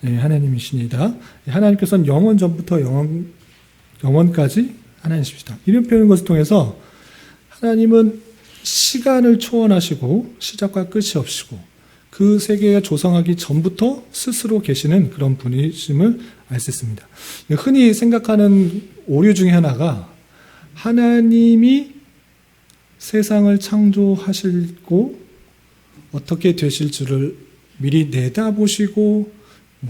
네, 하나님이시니다. 하나님께서는 영원 전부터 영원까지 하나님이시다. 이런 표현인 것을 통해서 하나님은 시간을 초월하시고 시작과 끝이 없이고 그 세계가 조성하기 전부터 스스로 계시는 그런 분이심을 알 수 있습니다. 흔히 생각하는 오류 중에 하나가 하나님이 세상을 창조하시고 어떻게 되실 줄을 미리 내다보시고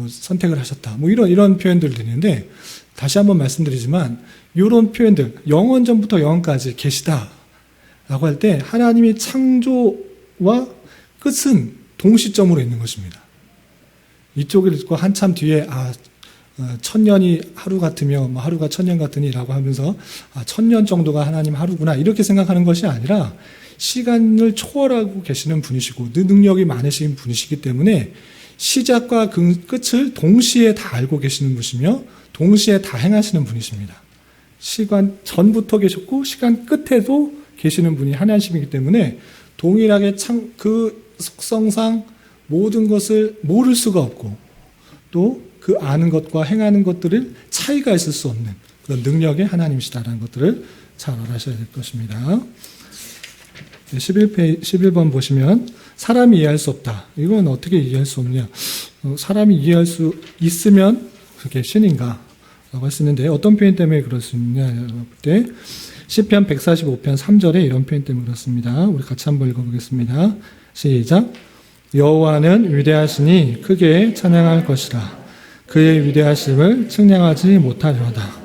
선택을 하셨다. 이런 표현들이 있는데 다시 한번 말씀드리지만 이런 표현들 영원 전부터 영원까지 계시다라고 할 때 하나님의 창조와 끝은 동시점으로 있는 것입니다. 이쪽을 읽고 한참 뒤에 천년이 하루 같으며 하루가 천년 같으니라고 하면서 1000년 정도가 하나님 하루구나 이렇게 생각하는 것이 아니라 시간을 초월하고 계시는 분이시고 능력이 많으신 분이시기 때문에 시작과 끝을 동시에 다 알고 계시는 분이시며 동시에 다 행하시는 분이십니다. 시간 전부터 계셨고 시간 끝에도 계시는 분이 하나님이기 때문에 동일하게 그 속성상 모든 것을 모를 수가 없고 또 그 아는 것과 행하는 것들을 차이가 있을 수 없는 그런 능력의 하나님이시다라는 것들을 잘 알아셔야 될 것입니다. 11번 보시면 사람이 이해할 수 없다. 이건 어떻게 이해할 수 없냐. 사람이 이해할 수 있으면 그게 신인가? 라고 했었는데 어떤 표현 때문에 그럴 수 있냐 볼 때 시편 145편 3절에 이런 표현 때문에 그렇습니다. 우리 같이 한번 읽어보겠습니다. 시작. 여호와는 위대하시니 크게 찬양할 것이라. 그의 위대하심을 측량하지 못하려다.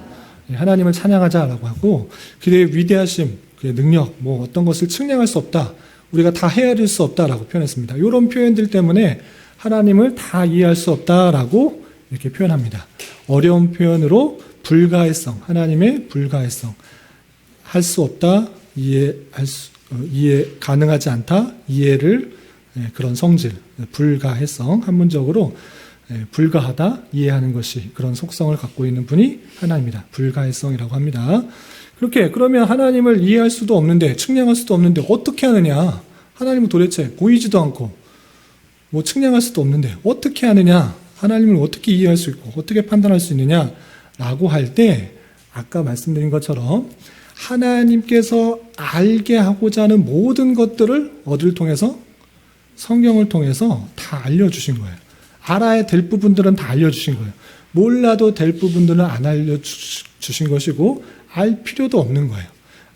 하나님을 찬양하자라고 하고 그의 위대하심, 그의 능력, 어떤 것을 측량할 수 없다. 우리가 다 헤아릴 수 없다라고 표현했습니다. 이런 표현들 때문에 하나님을 다 이해할 수 없다라고 이렇게 표현합니다. 어려운 표현으로 불가해성, 하나님의 불가해성, 할 수 없다, 이해 가능하지 않다, 이해를 그런 성질, 불가해성, 한문적으로 불가하다, 이해하는 것이 그런 속성을 갖고 있는 분이 하나님이다. 불가해성이라고 합니다. 그러면 하나님을 이해할 수도 없는데 측량할 수도 없는데 어떻게 하느냐? 하나님은 도대체 보이지도 않고 측량할 수도 없는데 어떻게 하느냐? 하나님을 어떻게 이해할 수 있고 어떻게 판단할 수 있느냐라고 할 때 아까 말씀드린 것처럼 하나님께서 알게 하고자 하는 모든 것들을 어디를 통해서? 성경을 통해서 다 알려주신 거예요. 알아야 될 부분들은 다 알려주신 거예요. 몰라도 될 부분들은 안 알려주신 것이고 알 필요도 없는 거예요.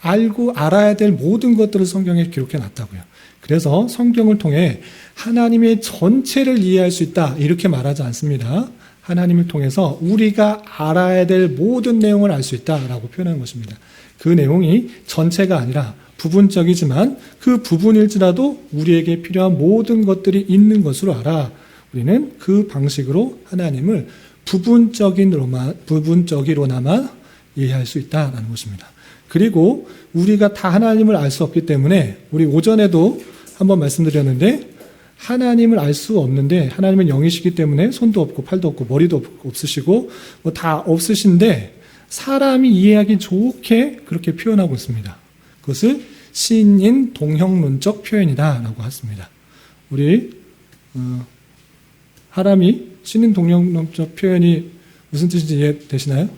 알고 알아야 될 모든 것들을 성경에 기록해 놨다고요. 그래서 성경을 통해 하나님의 전체를 이해할 수 있다 이렇게 말하지 않습니다. 하나님을 통해서 우리가 알아야 될 모든 내용을 알 수 있다라고 표현하는 것입니다. 그 내용이 전체가 아니라 부분적이지만 그 부분일지라도 우리에게 필요한 모든 것들이 있는 것으로 알아. 우리는 그 방식으로 하나님을 부분적이로나마 이해할 수 있다는 것입니다. 그리고 우리가 다 하나님을 알 수 없기 때문에 우리 오전에도 한번 말씀드렸는데 하나님을 알 수 없는데 하나님은 영이시기 때문에 손도 없고 팔도 없고 머리도 없으시고 다 없으신데 사람이 이해하기 좋게 그렇게 표현하고 있습니다. 그것을 신인 동형론적 표현이다라고 했습니다. 우리 하람이 신인 동형론적 표현이 무슨 뜻인지 이해되시나요?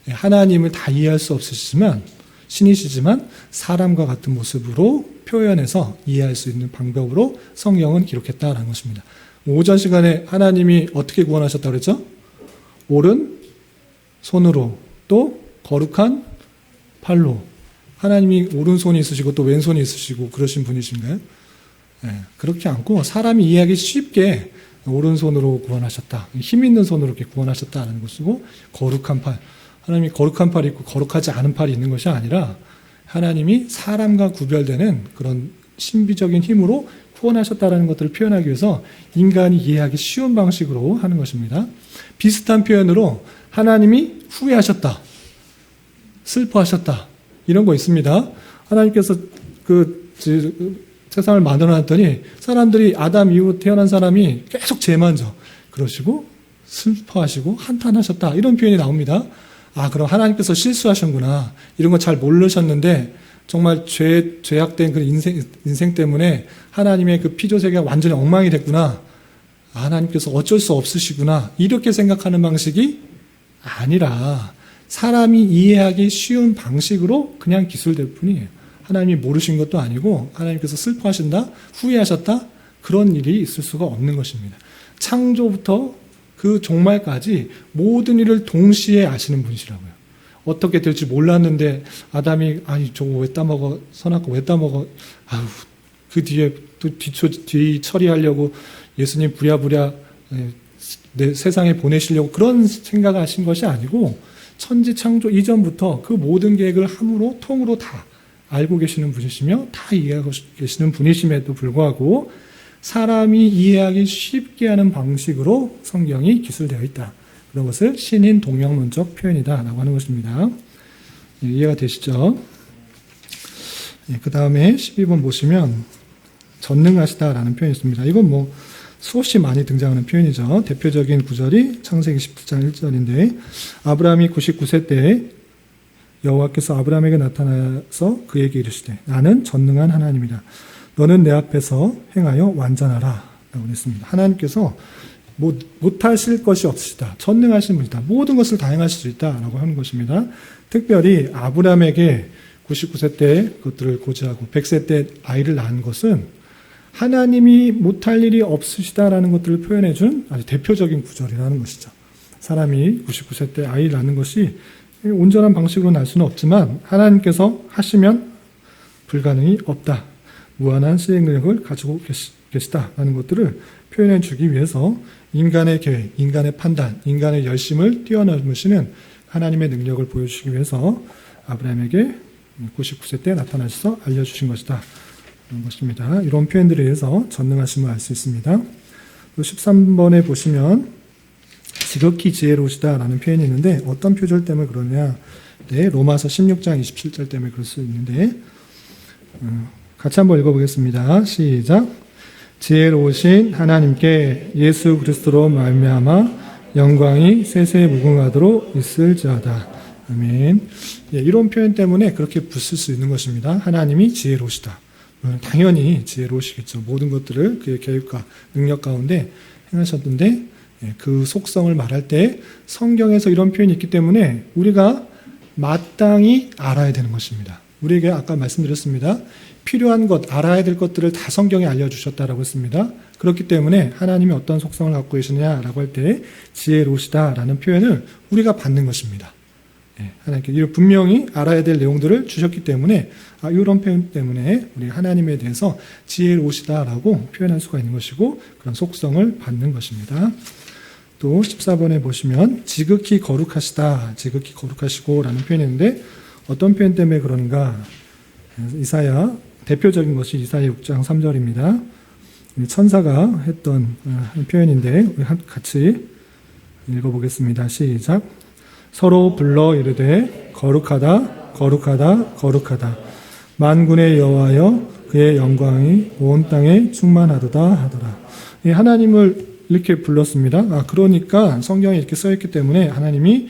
하나님을 다 이해할 수 없으시지만 신이시지만 사람과 같은 모습으로 표현해서 이해할 수 있는 방법으로 성경은 기록했다라는 것입니다. 오전 시간에 하나님이 어떻게 구원하셨다고 그랬죠? 오른 손으로 또 거룩한 팔로. 하나님이 오른손이 있으시고 또 왼손이 있으시고 그러신 분이신가요? 그렇게 않고 사람이 이해하기 쉽게 오른손으로 구원하셨다. 힘 있는 손으로 이렇게 구원하셨다는 것이고 거룩한 팔. 하나님이 거룩한 팔이 있고 거룩하지 않은 팔이 있는 것이 아니라 하나님이 사람과 구별되는 그런 신비적인 힘으로 구원하셨다는 것들을 표현하기 위해서 인간이 이해하기 쉬운 방식으로 하는 것입니다. 비슷한 표현으로 하나님이 후회하셨다, 슬퍼하셨다, 이런 거 있습니다. 하나님께서 세상을 만들어놨더니 사람들이 아담 이후 태어난 사람이 계속 죄만 져. 그러시고 슬퍼하시고 한탄하셨다. 이런 표현이 나옵니다. 아, 그럼 하나님께서 실수하셨구나. 이런 거 잘 모르셨는데 정말 죄악된 그 인생 때문에 하나님의 그 피조세계가 완전히 엉망이 됐구나. 아, 하나님께서 어쩔 수 없으시구나. 이렇게 생각하는 방식이 아니라 사람이 이해하기 쉬운 방식으로 그냥 기술될 뿐이에요. 하나님이 모르신 것도 아니고 하나님께서 슬퍼하신다, 후회하셨다, 그런 일이 있을 수가 없는 것입니다. 창조부터 그 종말까지 모든 일을 동시에 아시는 분이시라고요. 어떻게 될지 몰랐는데 아담이 아니 저거 왜 따먹어, 선악과 왜 따먹어, 아유, 그 뒤에 또 뒤 처리하려고 예수님 부랴부랴 내 세상에 보내시려고 그런 생각을 하신 것이 아니고 천지 창조 이전부터 그 모든 계획을 함으로 통으로 다 알고 계시는 분이시며 다 이해하고 계시는 분이심에도 불구하고 사람이 이해하기 쉽게 하는 방식으로 성경이 기술되어 있다. 그런 것을 신인 동명론적 표현이다라고 하는 것입니다. 이해가 되시죠? 그 다음에 12번 보시면 전능하시다라는 표현이 있습니다. 이건 뭐 수없이 많이 등장하는 표현이죠. 대표적인 구절이 창세기 17장 1절인데 아브라함이 99세 때 여호와께서 아브라함에게 나타나서 그에게 이르시되 나는 전능한 하나님이다. 너는 내 앞에서 행하여 완전하라 라고 했습니다. 하나님께서 못하실 것이 없으시다. 전능하신 분이다. 모든 것을 다 행하실 수 있다라고 하는 것입니다. 특별히 아브라함에게 99세 때 그것들을 고지하고 100세 때 아이를 낳은 것은 하나님이 못할 일이 없으시다라는 것들을 표현해 준 아주 대표적인 구절이라는 것이죠. 사람이 99세 때 아이를 낳는 것이 온전한 방식으로 낳을 수는 없지만 하나님께서 하시면 불가능이 없다. 무한한 시행 능력을 가지고 계시다라는 것들을 표현해 주기 위해서 인간의 계획, 인간의 판단, 인간의 열심을 뛰어넘으시는 하나님의 능력을 보여주시기 위해서 아브라함에게 99세 때 나타나셔서 알려주신 것이다. 그런 것입니다. 이런 표현들에 의해서 전능하심을 알 수 있습니다. 또 13번에 보시면 지극히 지혜로우시다라는 표현이 있는데 어떤 표절 때문에 그러냐. 네, 로마서 16장 27절 때문에 그럴 수 있는데 같이 한번 읽어보겠습니다. 시작. 지혜로우신 하나님께 예수 그리스도로 말미암아 영광이 세세 무궁하도록 있을지어다. 아멘. 예, 이런 표현 때문에 그렇게 붙을 수 있는 것입니다. 하나님이 지혜로우시다. 당연히 지혜로우시겠죠. 모든 것들을 그의 계획과 능력 가운데 행하셨는데 그 속성을 말할 때 성경에서 이런 표현이 있기 때문에 우리가 마땅히 알아야 되는 것입니다. 우리에게 아까 말씀드렸습니다. 필요한 것, 알아야 될 것들을 다 성경에 알려주셨다라고 했습니다. 그렇기 때문에 하나님이 어떤 속성을 갖고 계시느냐라고 할 때 지혜로우시다라는 표현을 우리가 받는 것입니다. 하나님께 분명히 알아야 될 내용들을 주셨기 때문에 이런 표현 때문에 우리 하나님에 대해서 지혜로우시다라고 표현할 수가 있는 것이고 그런 속성을 받는 것입니다. 또 14번에 보시면 지극히 거룩하시다, 지극히 거룩하시고라는 표현이 있는데 어떤 표현 때문에 그런가? 이사야, 대표적인 것이 이사야 6장 3절입니다. 천사가 했던 표현인데 우리 같이 읽어보겠습니다. 시작. 서로 불러 이르되 거룩하다 거룩하다 거룩하다 만군의 여호와여 그의 영광이 온 땅에 충만하도다 하더라. 하나님을 이렇게 불렀습니다. 그러니까 성경에 이렇게 써있기 때문에 하나님이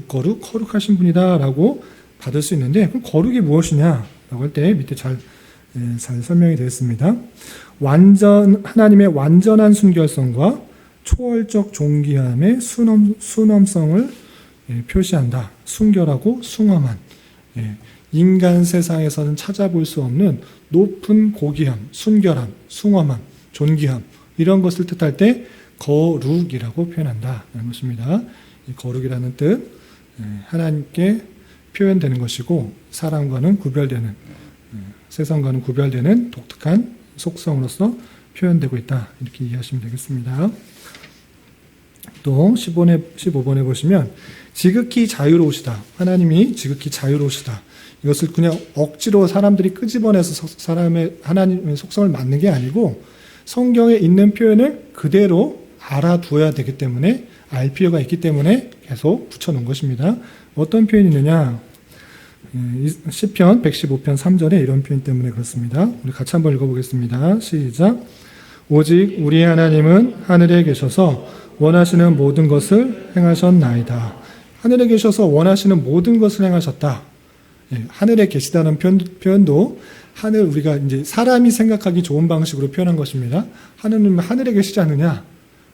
거룩하신 분이다 라고 받을 수 있는데 그럼 거룩이 무엇이냐 라고 할 때 밑에 잘 설명이 되어 있습니다. 하나님의 완전한 순결성과 초월적 존귀함의 순엄성을 표시한다. 순결하고 숭엄한, 인간 세상에서는 찾아볼 수 없는 높은 고귀함, 순결함, 숭엄함, 존귀함 이런 것을 뜻할 때 거룩이라고 표현한다 라는 것입니다. 이 거룩이라는 뜻 하나님께 표현되는 것이고 사람과는 구별되는, 세상과는 구별되는 독특한 속성으로서 표현되고 있다 이렇게 이해하시면 되겠습니다. 또 15번에 보시면 지극히 자유로우시다. 하나님이 지극히 자유로우시다. 이것을 그냥 억지로 사람들이 끄집어내서 하나님의 속성을 맞는 게 아니고 성경에 있는 표현을 그대로 알아두어야 되기 때문에 알 필요가 있기 때문에 계속 붙여놓은 것입니다. 어떤 표현이 있느냐? 시편 115편 3절에 이런 표현 때문에 그렇습니다. 우리 같이 한번 읽어보겠습니다. 시작. 오직 우리 하나님은 하늘에 계셔서 원하시는 모든 것을 행하셨나이다. 하늘에 계셔서 원하시는 모든 것을 행하셨다. 하늘에 계시다는 표현도 우리가 이제 사람이 생각하기 좋은 방식으로 표현한 것입니다. 하느님은 하늘에 계시지 않느냐?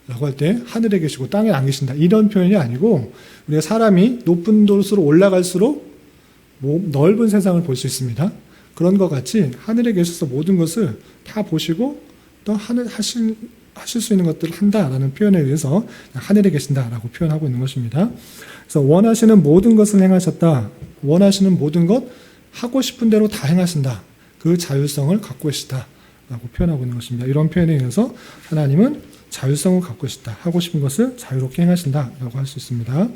라고 할 때 하늘에 계시고 땅에 안 계신다. 이런 표현이 아니고 우리가 사람이 높은 곳으로 올라갈수록 넓은 세상을 볼 수 있습니다. 그런 것 같이 하늘에 계셔서 모든 것을 다 보시고 또 하실 수 있는 것들을 한다라는 표현에 의해서 하늘에 계신다라고 표현하고 있는 것입니다. 그래서 원하시는 모든 것을 행하셨다. 원하시는 모든 것 하고 싶은 대로 다 행하신다. 그 자율성을 갖고 계시다라고 표현하고 있는 것입니다. 이런 표현에 의해서 하나님은 자율성을 갖고 계시다. 하고 싶은 것을 자유롭게 행하신다라고 할 수 있습니다.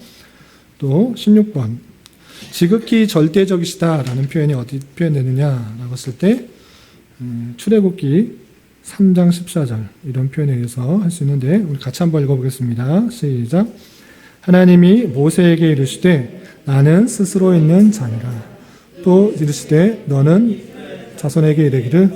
또 16번 지극히 절대적이시다라는 표현이 어디 표현되느냐라고 했을 때 출애굽기 3장 14절 이런 표현에 의해서 할 수 있는데 우리 같이 한번 읽어보겠습니다. 시작. 하나님이 모세에게 이르시되 나는 스스로 있는 자니라. 또 이르시되 너는 자손에게 이르기를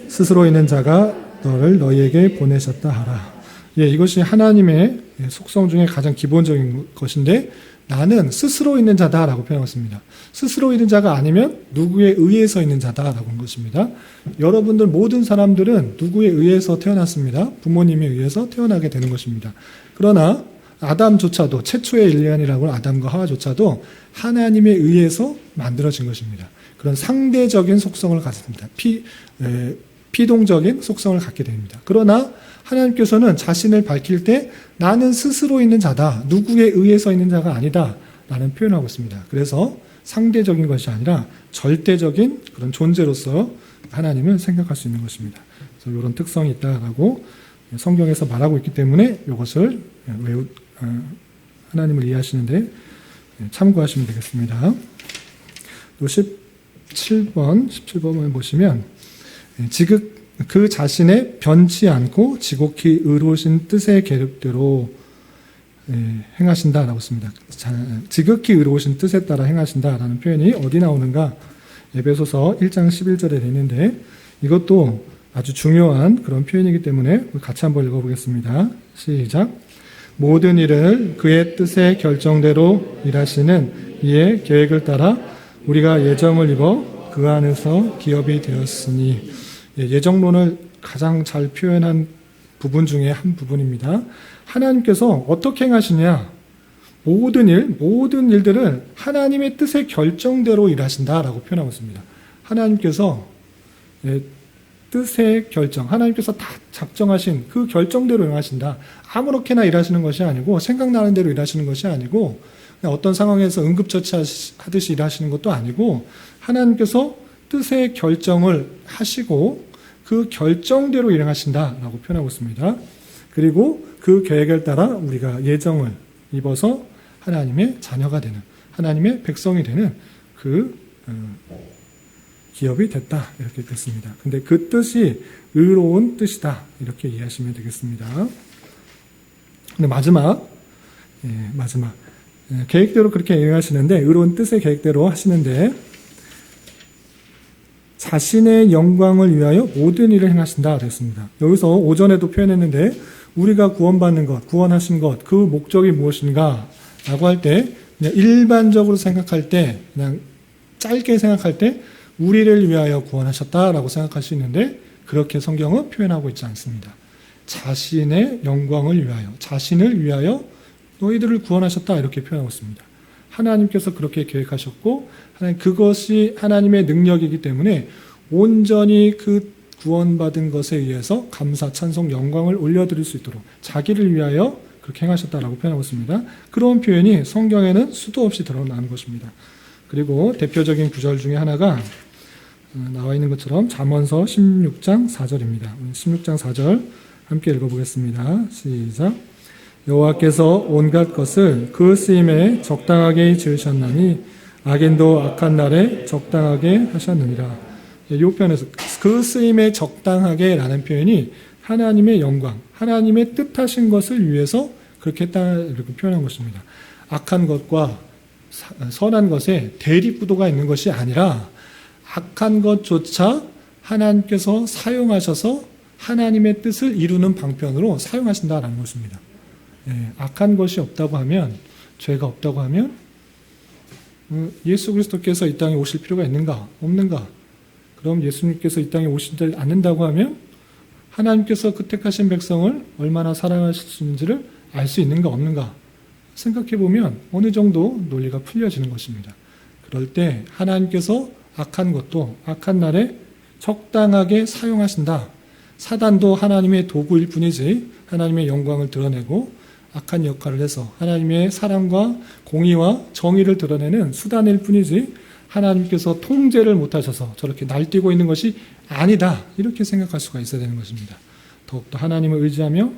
스스로 있는 자가 너를 너희에게 보내셨다 하라. 이것이 하나님의 속성 중에 가장 기본적인 것인데 나는 스스로 있는 자다라고 표현하고 있습니다. 스스로 있는 자가 아니면 누구에 의해서 있는 자다라고 한 것입니다. 여러분들 모든 사람들은 누구에 의해서 태어났습니다. 부모님에 의해서 태어나게 되는 것입니다. 그러나 아담조차도 최초의 인간이라고 하는 아담과 하와조차도 하나님에 의해서 만들어진 것입니다. 그런 상대적인 속성을 갖습니다. 피동적인 속성을 갖게 됩니다. 그러나 하나님께서는 자신을 밝힐 때 나는 스스로 있는 자다. 누구에 의해서 있는 자가 아니다. 라는 표현을 하고 있습니다. 그래서 상대적인 것이 아니라 절대적인 그런 존재로서 하나님을 생각할 수 있는 것입니다. 그래서 이런 특성이 있다라고 성경에서 말하고 있기 때문에 이것을 하나님을 이해하시는데 참고하시면 되겠습니다. 또 17번을 보시면 지극 그 자신의 변치 않고 지극히 의로우신 뜻의 계획대로 행하신다라고 씁니다. 지극히 의로우신 뜻에 따라 행하신다라는 표현이 어디 나오는가? 에베소서 1장 11절에 되어 있는데 이것도 아주 중요한 그런 표현이기 때문에 같이 한번 읽어보겠습니다. 시작. 모든 일을 그의 뜻의 결정대로 일하시는 이의 계획을 따라 우리가 예정을 입어 그 안에서 기업이 되었으니 예정론을 가장 잘 표현한 부분 중에 한 부분입니다. 하나님께서 어떻게 행하시냐? 모든 일들을 하나님의 뜻의 결정대로 일하신다라고 표현하고 있습니다. 하나님께서 뜻의 결정, 하나님께서 다 작정하신 그 결정대로 행하신다. 아무렇게나 일하시는 것이 아니고 생각나는 대로 일하시는 것이 아니고 어떤 상황에서 응급처치하듯이 일하시는 것도 아니고 하나님께서 뜻의 결정을 하시고 그 결정대로 일하신다라고 표현하고 있습니다. 그리고 그 계획을 따라 우리가 예정을 입어서 하나님의 자녀가 되는 하나님의 백성이 되는 그 기업이 됐다 이렇게 됐습니다. 근데 그 뜻이 의로운 뜻이다 이렇게 이해하시면 되겠습니다. 근데 마지막 계획대로 그렇게 이해하시는데 의로운 뜻의 계획대로 하시는데 자신의 영광을 위하여 모든 일을 행하신다 그랬습니다. 여기서 오전에도 표현했는데 우리가 구원받는 것, 구원하신 것, 그 목적이 무엇인가 라고 할 때 그냥 일반적으로 생각할 때 그냥 짧게 생각할 때 우리를 위하여 구원하셨다라고 생각할 수 있는데 그렇게 성경은 표현하고 있지 않습니다. 자신의 영광을 위하여, 자신을 위하여 너희들을 구원하셨다 이렇게 표현하고 있습니다. 하나님께서 그렇게 계획하셨고 그것이 하나님의 능력이기 때문에 온전히 그 구원받은 것에 의해서 감사, 찬송, 영광을 올려드릴 수 있도록 자기를 위하여 그렇게 행하셨다라고 표현하고 있습니다. 그런 표현이 성경에는 수도 없이 드러나는 것입니다. 그리고 대표적인 구절 중에 하나가 나와 있는 것처럼 잠언서 16장 4절입니다. 16장 4절 함께 읽어보겠습니다. 시작. 여호와께서 온갖 것을 그 쓰임에 적당하게 지으셨나니 악인도 악한 날에 적당하게 하셨느니라. 이 표현에서 그 쓰임에 적당하게 라는 표현이 하나님의 영광, 하나님의 뜻하신 것을 위해서 그렇게 했다 이렇게 표현한 것입니다. 악한 것과 선한 것에 대립구도가 있는 것이 아니라 악한 것조차 하나님께서 사용하셔서 하나님의 뜻을 이루는 방편으로 사용하신다라는 것입니다. 악한 것이 없다고 하면, 죄가 없다고 하면 예수 그리스도께서 이 땅에 오실 필요가 있는가? 없는가? 그럼 예수님께서 이 땅에 오시지 않는다고 하면 하나님께서 그 택하신 백성을 얼마나 사랑하시는지를 알 수 있는가 없는가? 생각해 보면 어느 정도 논리가 풀려지는 것입니다. 그럴 때 하나님께서 악한 것도 악한 날에 적당하게 사용하신다. 사단도 하나님의 도구일 뿐이지 하나님의 영광을 드러내고 악한 역할을 해서 하나님의 사랑과 공의와 정의를 드러내는 수단일 뿐이지 하나님께서 통제를 못하셔서 저렇게 날뛰고 있는 것이 아니다. 이렇게 생각할 수가 있어야 되는 것입니다. 더욱더 하나님을 의지하며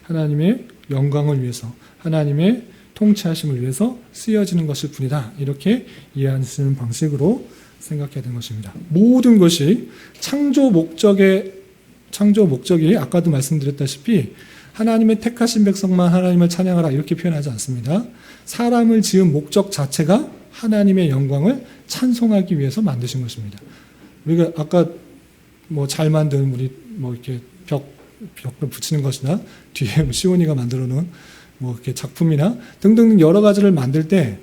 하나님의 영광을 위해서 하나님의 통치하심을 위해서 쓰여지는 것일 뿐이다. 이렇게 이해하시는 방식으로 생각해야 되는 것입니다. 모든 것이 창조 목적이 아까도 말씀드렸다시피 하나님의 택하신 백성만 하나님을 찬양하라 이렇게 표현하지 않습니다. 사람을 지은 목적 자체가 하나님의 영광을 찬송하기 위해서 만드신 것입니다. 우리가 아까 잘 만든 우리 이렇게 벽을 붙이는 것이나 뒤에 시온이가 만들어 놓은 이렇게 작품이나 등등 여러 가지를 만들 때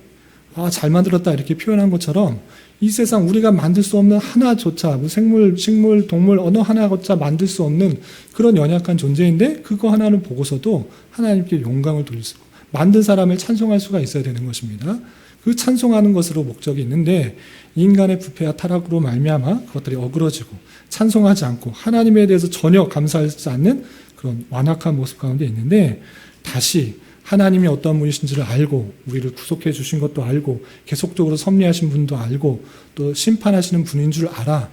잘 만들었다 이렇게 표현한 것처럼 이 세상 우리가 만들 수 없는 하나조차 생물, 식물, 동물 어느 하나조차 만들 수 없는 그런 연약한 존재인데 그거 하나를 보고서도 하나님께 영광을 돌릴 수 있고 만든 사람을 찬송할 수가 있어야 되는 것입니다. 그 찬송하는 것으로 목적이 있는데 인간의 부패와 타락으로 말미암아 그것들이 어그러지고 찬송하지 않고 하나님에 대해서 전혀 감사하지 않는 그런 완악한 모습 가운데 있는데 다시 하나님이 어떤 분이신지를 알고 우리를 구속해 주신 것도 알고 계속적으로 섭리하신 분도 알고 또 심판하시는 분인 줄 알아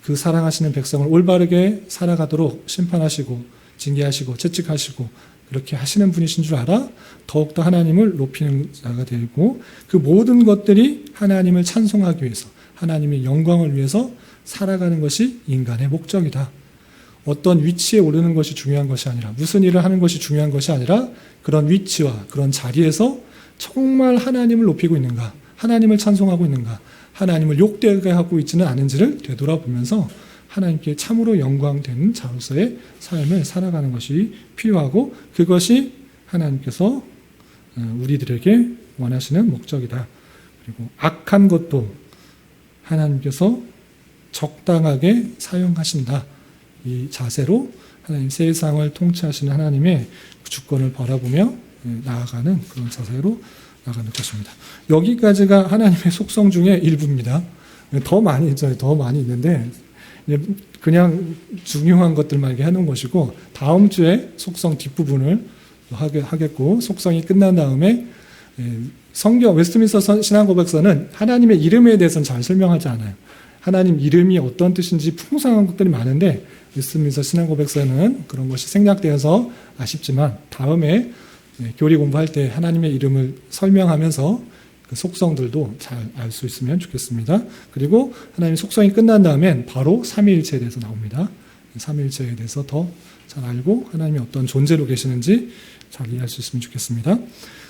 그 사랑하시는 백성을 올바르게 살아가도록 심판하시고 징계하시고 채찍하시고 그렇게 하시는 분이신 줄 알아 더욱더 하나님을 높이는 자가 되고 그 모든 것들이 하나님을 찬송하기 위해서 하나님의 영광을 위해서 살아가는 것이 인간의 목적이다. 어떤 위치에 오르는 것이 중요한 것이 아니라 무슨 일을 하는 것이 중요한 것이 아니라 그런 위치와 그런 자리에서 정말 하나님을 높이고 있는가 하나님을 찬송하고 있는가 하나님을 욕되게 하고 있지는 않은지를 되돌아보면서 하나님께 참으로 영광되는 자로서의 삶을 살아가는 것이 필요하고 그것이 하나님께서 우리들에게 원하시는 목적이다. 그리고 악한 것도 하나님께서 적당하게 사용하신다. 이 자세로 하나님 세상을 통치하시는 하나님의 주권을 바라보며 나아가는 그런 자세로 나가는 것입니다. 여기까지가 하나님의 속성 중에 일부입니다. 더 많이 있잖아요. 더 많이 있는데 그냥 중요한 것들만 이렇게 해놓은 것이고 다음 주에 속성 뒷부분을 하겠고 속성이 끝난 다음에 성경 웨스트민스터 신앙고백서는 하나님의 이름에 대해서는 잘 설명하지 않아요. 하나님 이름이 어떤 뜻인지 풍성한 것들이 많은데 웨스트민스터 신앙고백서는 그런 것이 생략되어서 아쉽지만 다음에 교리 공부할 때 하나님의 이름을 설명하면서 그 속성들도 잘 알 수 있으면 좋겠습니다. 그리고 하나님의 속성이 끝난 다음엔 바로 삼위일체에 대해서 나옵니다. 삼위일체에 대해서 더 잘 알고 하나님이 어떤 존재로 계시는지 잘 이해할 수 있으면 좋겠습니다.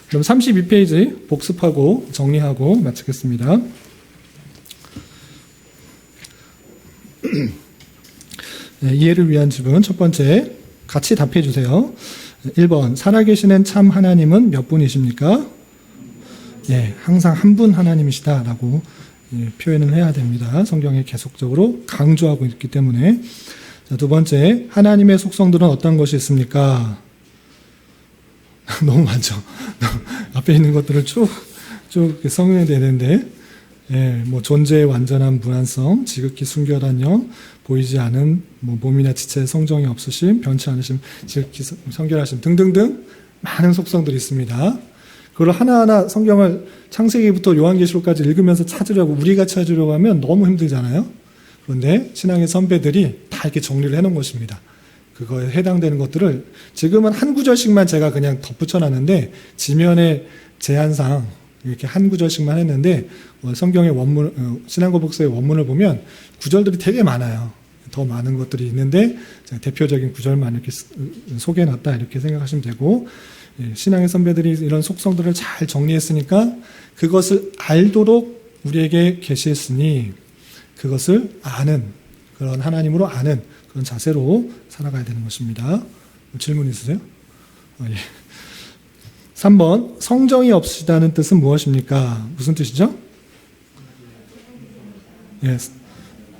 그럼 32페이지 복습하고 정리하고 마치겠습니다. 이해를 위한 질문 첫 번째 같이 답해 주세요. 1번 살아계시는 참 하나님은 몇 분이십니까? 항상 한 분 하나님이시다라고 표현을 해야 됩니다. 성경에 계속적으로 강조하고 있기 때문에. 자, 두 번째, 하나님의 속성들은 어떤 것이 있습니까? 너무 많죠. 앞에 있는 것들을 쭉 성경에 되는데, 존재의 완전한 무한성, 지극히 순결한 영, 보이지 않은 몸이나 지체의 성정이 없으심, 변치 않으심, 지극히 성결하심 등등등 많은 속성들이 있습니다. 그걸 하나하나 성경을 창세기부터 요한계시록까지 읽으면서 찾으려고 우리가 찾으려고 하면 너무 힘들잖아요. 그런데 신앙의 선배들이 다 이렇게 정리를 해놓은 것입니다. 그거에 해당되는 것들을 지금은 한 구절씩만 제가 그냥 덧붙여 놨는데 지면의 제한상 이렇게 한 구절씩만 했는데 성경의 원문, 신앙고백서의 원문을 보면 구절들이 되게 많아요. 더 많은 것들이 있는데 제가 대표적인 구절만 이렇게 소개해 놨다 이렇게 생각하시면 되고, 신앙의 선배들이 이런 속성들을 잘 정리했으니까 그것을 알도록 우리에게 계시했으니 그것을 아는, 그런 하나님으로 아는 그런 자세로 살아가야 되는 것입니다. 질문 있으세요? 예. 3번, 성정이 없으시다는 뜻은 무엇입니까? 무슨 뜻이죠? 예,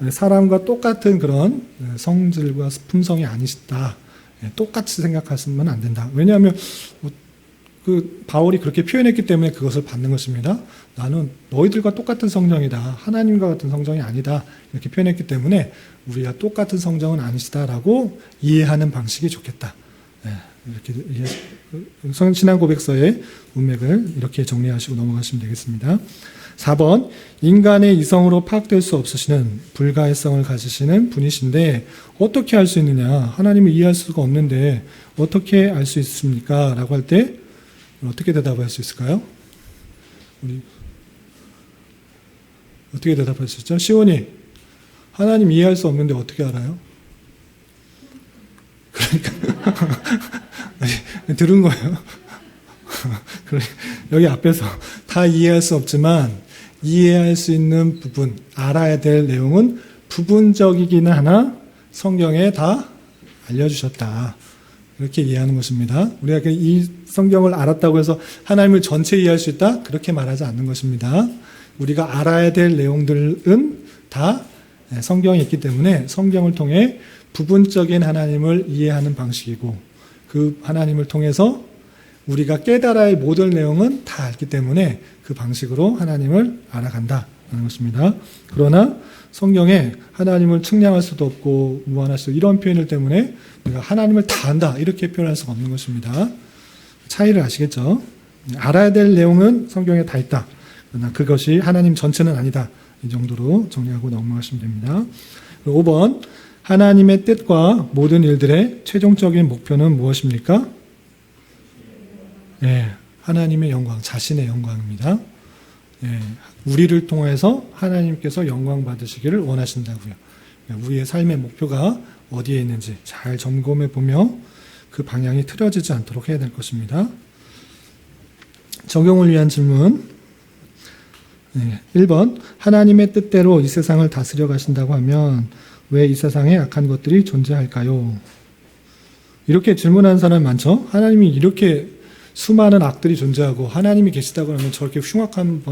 사람과 똑같은 그런 성질과 품성이 아니시다. 예, 똑같이 생각하시면 안 된다. 왜냐하면 그 바울이 그렇게 표현했기 때문에 그것을 받는 것입니다. 나는 너희들과 똑같은 성정이다. 하나님과 같은 성정이 아니다. 이렇게 표현했기 때문에 우리가 똑같은 성정은 아니시다라고 이해하는 방식이 좋겠다. 예, 이렇게 신앙고백서의 문맥을 이렇게 정리하시고 넘어가시면 되겠습니다. 4번, 인간의 이성으로 파악될 수 없으시는 불가해성을 가지시는 분이신데 어떻게 알 수 있느냐? 하나님을 이해할 수가 없는데 어떻게 알 수 있습니까? 라고 할 때 어떻게 대답할 수 있을까요? 우리 어떻게 대답할 수 있죠? 시온이, 하나님 이해할 수 없는데 어떻게 알아요? 그러니까 들은 거예요. 여기 앞에서 다 이해할 수 없지만 이해할 수 있는 부분, 알아야 될 내용은 부분적이기는 하나 성경에 다 알려주셨다. 이렇게 이해하는 것입니다. 우리가 이 성경을 알았다고 해서 하나님을 전체 이해할 수 있다? 그렇게 말하지 않는 것입니다. 우리가 알아야 될 내용들은 다 성경에 있기 때문에 성경을 통해 부분적인 하나님을 이해하는 방식이고, 그 하나님을 통해서 우리가 깨달아야 할 모든 내용은 다 알기 때문에 그 방식으로 하나님을 알아간다는 것입니다. 그러나 성경에 하나님을 측량할 수도 없고 무한할 수, 이런 표현을 때문에 우리가 하나님을 다 안다 이렇게 표현할 수가 없는 것입니다. 차이를 아시겠죠? 알아야 될 내용은 성경에 다 있다. 그러나 그것이 하나님 전체는 아니다. 이 정도로 정리하고 넘어가시면 됩니다. 5번, 하나님의 뜻과 모든 일들의 최종적인 목표는 무엇입니까? 예, 하나님의 영광, 자신의 영광입니다. 예, 우리를 통해서 하나님께서 영광 받으시기를 원하신다고요. 우리의 삶의 목표가 어디에 있는지 잘 점검해 보며 그 방향이 틀어지지 않도록 해야 될 것입니다. 적용을 위한 질문. 1번, 하나님의 뜻대로 이 세상을 다스려 가신다고 하면 왜 이 세상에 악한 것들이 존재할까요? 이렇게 질문하는 사람 많죠? 하나님이 이렇게 수많은 악들이 존재하고 하나님이 계시다고 하면 저렇게 흉악한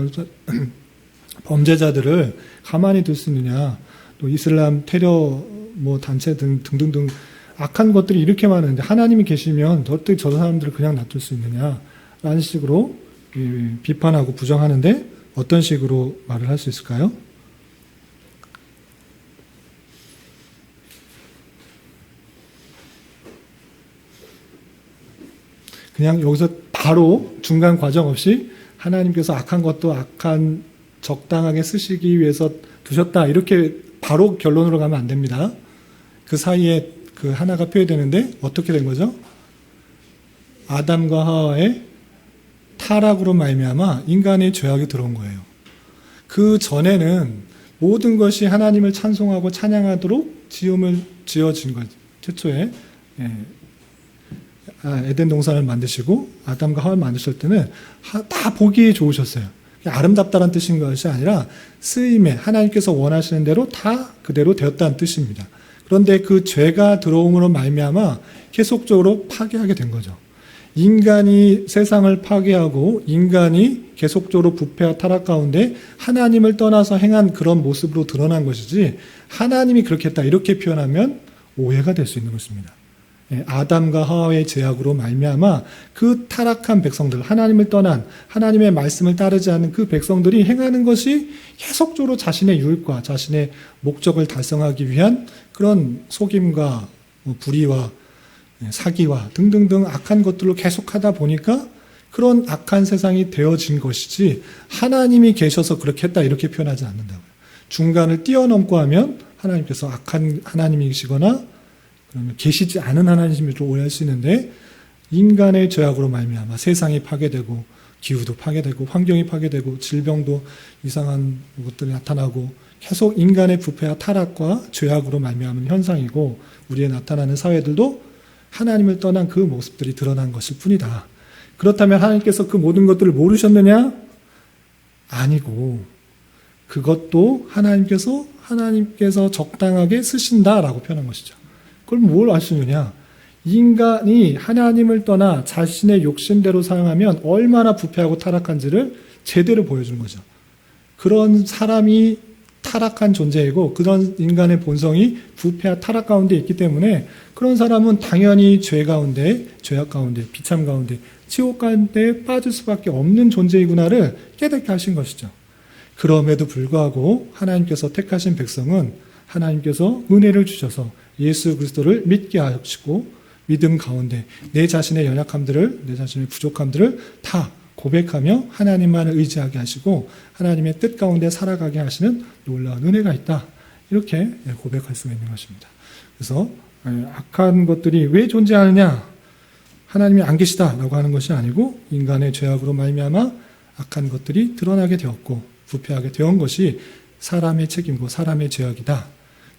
범죄자들을 가만히 둘 수 있느냐? 또 이슬람 테러 단체 등등등 악한 것들이 이렇게 많은데 하나님이 계시면 어떻게 저 사람들을 그냥 놔둘 수 있느냐? 라는 식으로 비판하고 부정하는데 어떤 식으로 말을 할 수 있을까요? 그냥 여기서 바로 중간 과정 없이 하나님께서 악한 것도 악한 적당하게 쓰시기 위해서 두셨다, 이렇게 바로 결론으로 가면 안 됩니다. 그 사이에 그 하나가 표현되는데 어떻게 된 거죠? 아담과 하와의 타락으로 말미암아 인간의 죄악이 들어온 거예요. 그 전에는 모든 것이 하나님을 찬송하고 찬양하도록 지음을 지어진 거죠. 최초에 에덴 동산을 만드시고 아담과 하와를 만드실 때는 다 보기에 좋으셨어요. 아름답다는 뜻인 것이 아니라 쓰임에 하나님께서 원하시는 대로 다 그대로 되었다는 뜻입니다. 그런데 그 죄가 들어옴으로 말미암아 계속적으로 파괴하게 된 거죠. 인간이 세상을 파괴하고 인간이 계속적으로 부패와 타락 가운데 하나님을 떠나서 행한 그런 모습으로 드러난 것이지, 하나님이 그렇게 했다 이렇게 표현하면 오해가 될 수 있는 것입니다. 아담과 하와의 죄악으로 말미암아 그 타락한 백성들, 하나님을 떠난, 하나님의 말씀을 따르지 않는 그 백성들이 행하는 것이 계속적으로 자신의 유익과 자신의 목적을 달성하기 위한 그런 속임과 불의와 사기와 등등등 악한 것들로 계속하다 보니까 그런 악한 세상이 되어진 것이지, 하나님이 계셔서 그렇게 했다 이렇게 표현하지 않는다고요. 중간을 뛰어넘고 하면 하나님께서 악한 하나님이시거나 그러면 계시지 않은 하나님을 좀 오해할 수 있는데 인간의 죄악으로 말미암아 세상이 파괴되고 기후도 파괴되고 환경이 파괴되고 질병도 이상한 것들이 나타나고 계속 인간의 부패와 타락과 죄악으로 말미암은 현상이고 우리의 나타나는 사회들도 하나님을 떠난 그 모습들이 드러난 것일 뿐이다. 그렇다면 하나님께서 그 모든 것들을 모르셨느냐? 아니고 그것도 하나님께서 적당하게 쓰신다라고 표현한 것이죠. 그걸 뭘 아시느냐? 인간이 하나님을 떠나 자신의 욕심대로 사용하면 얼마나 부패하고 타락한지를 제대로 보여주는 거죠. 그런 사람이 타락한 존재이고 그런 인간의 본성이 부패와 타락 가운데 있기 때문에 그런 사람은 당연히 죄악 가운데, 비참 가운데, 지옥 가운데 빠질 수밖에 없는 존재이구나를 깨닫게 하신 것이죠. 그럼에도 불구하고 하나님께서 택하신 백성은 하나님께서 은혜를 주셔서 예수 그리스도를 믿게 하시고 믿음 가운데 내 자신의 연약함들을, 내 자신의 부족함들을 다 고백하며 하나님만을 의지하게 하시고 하나님의 뜻 가운데 살아가게 하시는 놀라운 은혜가 있다. 이렇게 고백할 수가 있는 것입니다. 그래서 악한 것들이 왜 존재하느냐? 하나님이 안 계시다라고 하는 것이 아니고 인간의 죄악으로 말미암아 악한 것들이 드러나게 되었고 부패하게 되온 것이 사람의 책임이고 사람의 죄악이다.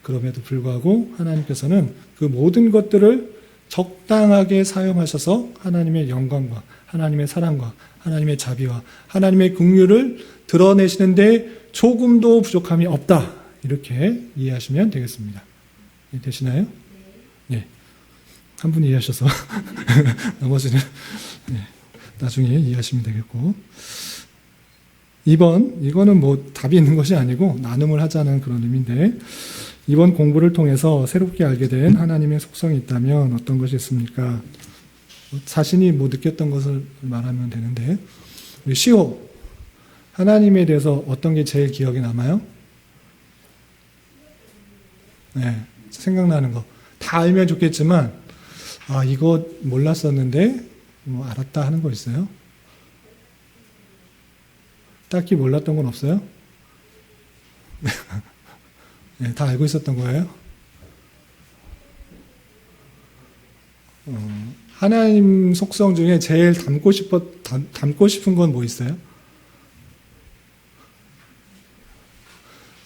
그럼에도 불구하고 하나님께서는 그 모든 것들을 적당하게 사용하셔서 하나님의 영광과 하나님의 사랑과 하나님의 자비와 하나님의 긍휼을 드러내시는데 조금도 부족함이 없다. 이렇게 이해하시면 되겠습니다. 되시나요? 네. 한 분이 이해하셔서 나머지는 나중에 이해하시면 되겠고 2번, 이거는 뭐 답이 있는 것이 아니고 나눔을 하자는 그런 의미인데 이번 공부를 통해서 새롭게 알게 된 하나님의 속성이 있다면 어떤 것이 있습니까? 자신이 뭐 느꼈던 것을 말하면 되는데 우리 시호, 하나님에 대해서 어떤 게 제일 기억에 남아요? 네, 생각나는 거. 다 알면 좋겠지만 아 이거 몰랐었는데 뭐 알았다 하는 거 있어요? 딱히 몰랐던 건 없어요? 네, 다 알고 있었던 거예요? 하나님 속성 중에 제일 담고 싶은 건 뭐 있어요?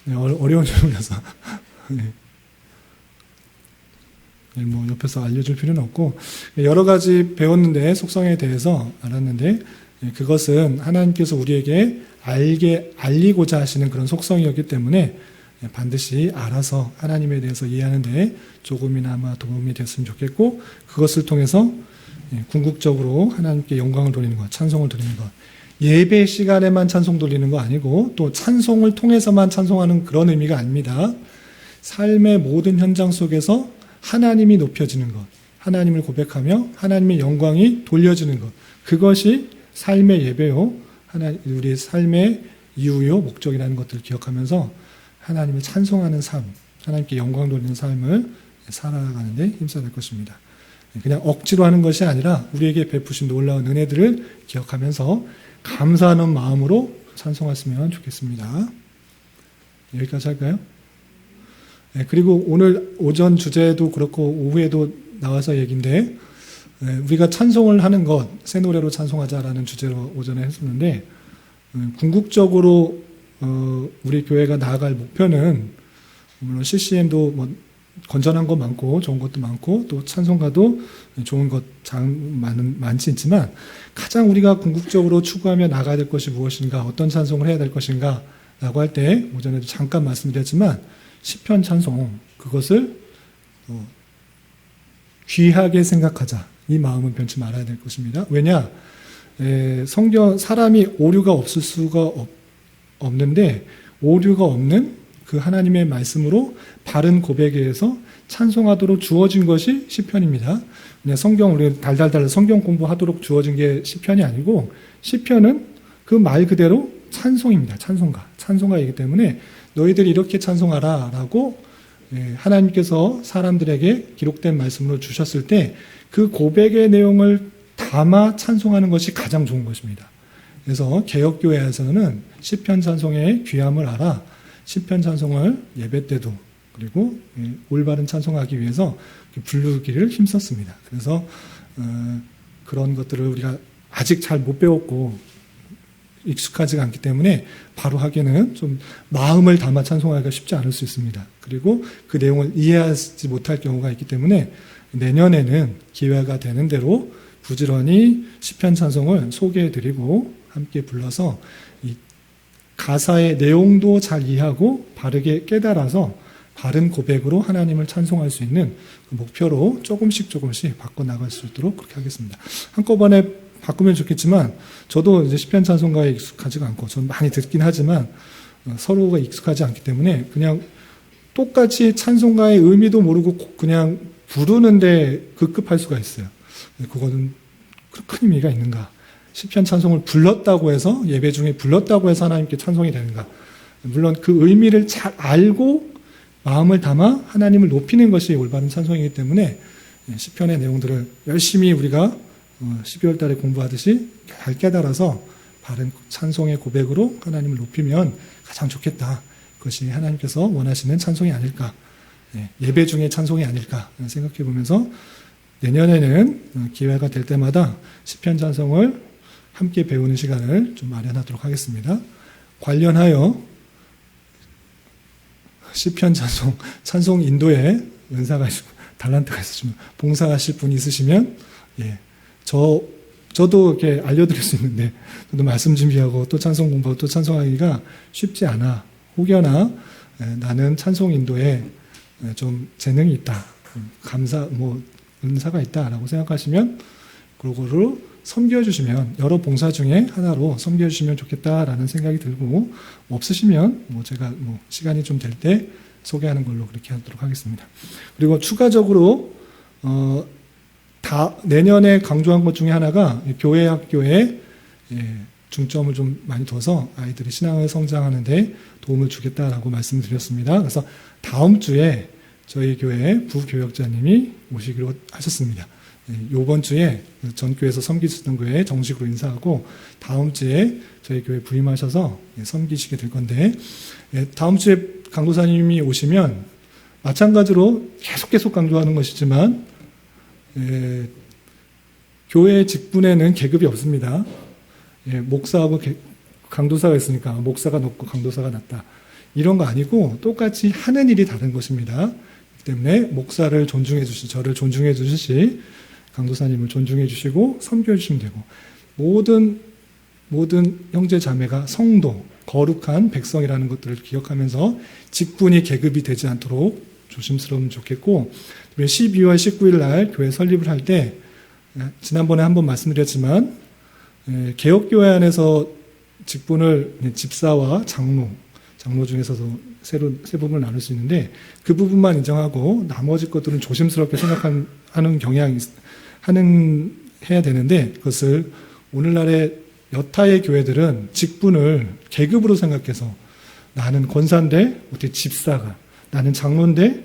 네, 어려운 질문이라서 네. 뭐 옆에서 알려줄 필요는 없고 여러 가지 배웠는데 속성에 대해서 알았는데 그것은 하나님께서 우리에게 알리고자 하시는 그런 속성이었기 때문에 반드시 알아서 하나님에 대해서 이해하는데 조금이나마 도움이 됐으면 좋겠고 그것을 통해서 궁극적으로 하나님께 영광을 돌리는 것, 찬송을 드리는 것, 예배 시간에만 찬송 돌리는 거 아니고 또 찬송을 통해서만 찬송하는 그런 의미가 아닙니다. 삶의 모든 현장 속에서 하나님이 높여지는 것, 하나님을 고백하며 하나님의 영광이 돌려지는 것, 그것이 삶의 예배요, 우리 삶의 이유요, 목적이라는 것들을 기억하면서 하나님을 찬송하는 삶, 하나님께 영광 돌리는 삶을 살아가는 데 힘써야 될 것입니다. 그냥 억지로 하는 것이 아니라 우리에게 베푸신 놀라운 은혜들을 기억하면서 감사하는 마음으로 찬송했으면 좋겠습니다. 여기까지 할까요? 네, 그리고 오늘 오전 주제도 그렇고 오후에도 나와서 얘기인데 우리가 찬송을 하는 것, 새 노래로 찬송하자라는 주제로 오전에 했었는데 궁극적으로 우리 교회가 나아갈 목표는 물론 CCM도 뭐 건전한 거 많고 좋은 것도 많고 또 찬송가도 좋은 것 많지 있지만 가장 우리가 궁극적으로 추구하며 나가야 될 것이 무엇인가, 어떤 찬송을 해야 될 것인가 라고 할 때 오전에도 잠깐 말씀드렸지만 시편 찬송, 그것을 귀하게 생각하자, 이 마음은 변치 말아야 될 것입니다. 왜냐? 성경, 사람이 오류가 없을 수가 없는데 오류가 없는 그 하나님의 말씀으로 바른 고백에 의해서 찬송하도록 주어진 것이 시편입니다. 그냥 성경, 우리 달달달 성경 공부하도록 주어진 게 시편이 아니고 시편은 그 말 그대로 찬송입니다. 찬송가이기 때문에 너희들이 이렇게 찬송하라 라고 하나님께서 사람들에게 기록된 말씀으로 주셨을 때 그 고백의 내용을 담아 찬송하는 것이 가장 좋은 것입니다. 그래서 개혁교회에서는 시편 찬송의 귀함을 알아 시편 찬송을 예배 때도 그리고 올바른 찬송하기 위해서 부르기를 힘썼습니다. 그래서 그런 것들을 우리가 아직 잘 못 배웠고 익숙하지가 않기 때문에 바로 하기에는 좀 마음을 담아 찬송하기가 쉽지 않을 수 있습니다. 그리고 그 내용을 이해하지 못할 경우가 있기 때문에 내년에는 기회가 되는 대로 부지런히 시편 찬송을 소개해드리고 함께 불러서 이 가사의 내용도 잘 이해하고 바르게 깨달아서 바른 고백으로 하나님을 찬송할 수 있는 그 목표로 조금씩 바꿔나갈 수 있도록 그렇게 하겠습니다. 한꺼번에 바꾸면 좋겠지만 저도 이제 시편 찬송가에 익숙하지가 않고 저는 많이 듣긴 하지만 서로가 익숙하지 않기 때문에 그냥 똑같이 찬송가의 의미도 모르고 그냥 부르는데 급급할 수가 있어요. 그거는 큰 의미가 있는가? 시편 찬송을 불렀다고 해서 예배 중에 불렀다고 해서 하나님께 찬송이 되는가? 물론 그 의미를 잘 알고 마음을 담아 하나님을 높이는 것이 올바른 찬송이기 때문에 시편의 내용들을 열심히 우리가 12월 달에 공부하듯이 잘 깨달아서 바른 찬송의 고백으로 하나님을 높이면 가장 좋겠다. 그것이 하나님께서 원하시는 찬송이 아닐까. 예배 중에 찬송이 아닐까 생각해 보면서 내년에는 기회가 될 때마다 시편 찬송을 함께 배우는 시간을 좀 마련하도록 하겠습니다. 관련하여 시편 찬송 인도에 은사가 있고 달란트가 있으시면 봉사하실 분이 있으시면 저도 이렇게 알려드릴 수 있는데 저도 말씀 준비하고 또 찬송 공부하고 또 찬송하기가 쉽지 않아. 혹여나 나는 찬송 인도에 좀 재능이 있다, 은사가 있다라고 생각하시면 그거를 섬겨주시면 여러 봉사 중에 하나로 섬겨주시면 좋겠다라는 생각이 들고 없으시면 제가 시간이 좀 될 때 소개하는 걸로 그렇게 하도록 하겠습니다. 그리고 추가적으로 내년에 강조한 것 중에 하나가 교회 학교에 중점을 좀 많이 둬서 아이들이 신앙을 성장하는 데 도움을 주겠다라고 말씀을 드렸습니다. 그래서 다음 주에 저희 교회 부교역자님이 오시기로 하셨습니다. 이번 주에 전 교회에서 섬기시던 교회에 정식으로 인사하고 다음 주에 저희 교회 부임하셔서 섬기시게 될 건데 다음 주에 강도사님이 오시면 마찬가지로 계속 강조하는 것이지만 교회 직분에는 계급이 없습니다. 목사하고 강도사가 있으니까 목사가 높고 강도사가 낮다. 이런 거 아니고 똑같이 하는 일이 다른 것입니다. 그렇기 때문에 목사를 존중해 주시, 저를 존중해 주시시 강도사님을 존중해 주시고 섬겨 주시면 되고 모든 형제 자매가 성도, 거룩한 백성이라는 것들을 기억하면서 직분이 계급이 되지 않도록 조심스러우면 좋겠고 12월 19일 날 교회 설립을 할 때 지난번에 한번 말씀드렸지만 개혁교회 안에서 직분을 집사와 장로 중에서도 세 부분을 나눌 수 있는데 그 부분만 인정하고 나머지 것들은 조심스럽게 생각하는 경향이 해야 되는데 그것을 오늘날의 여타의 교회들은 직분을 계급으로 생각해서 나는 권사인데 어떻게 집사가 나는 장로인데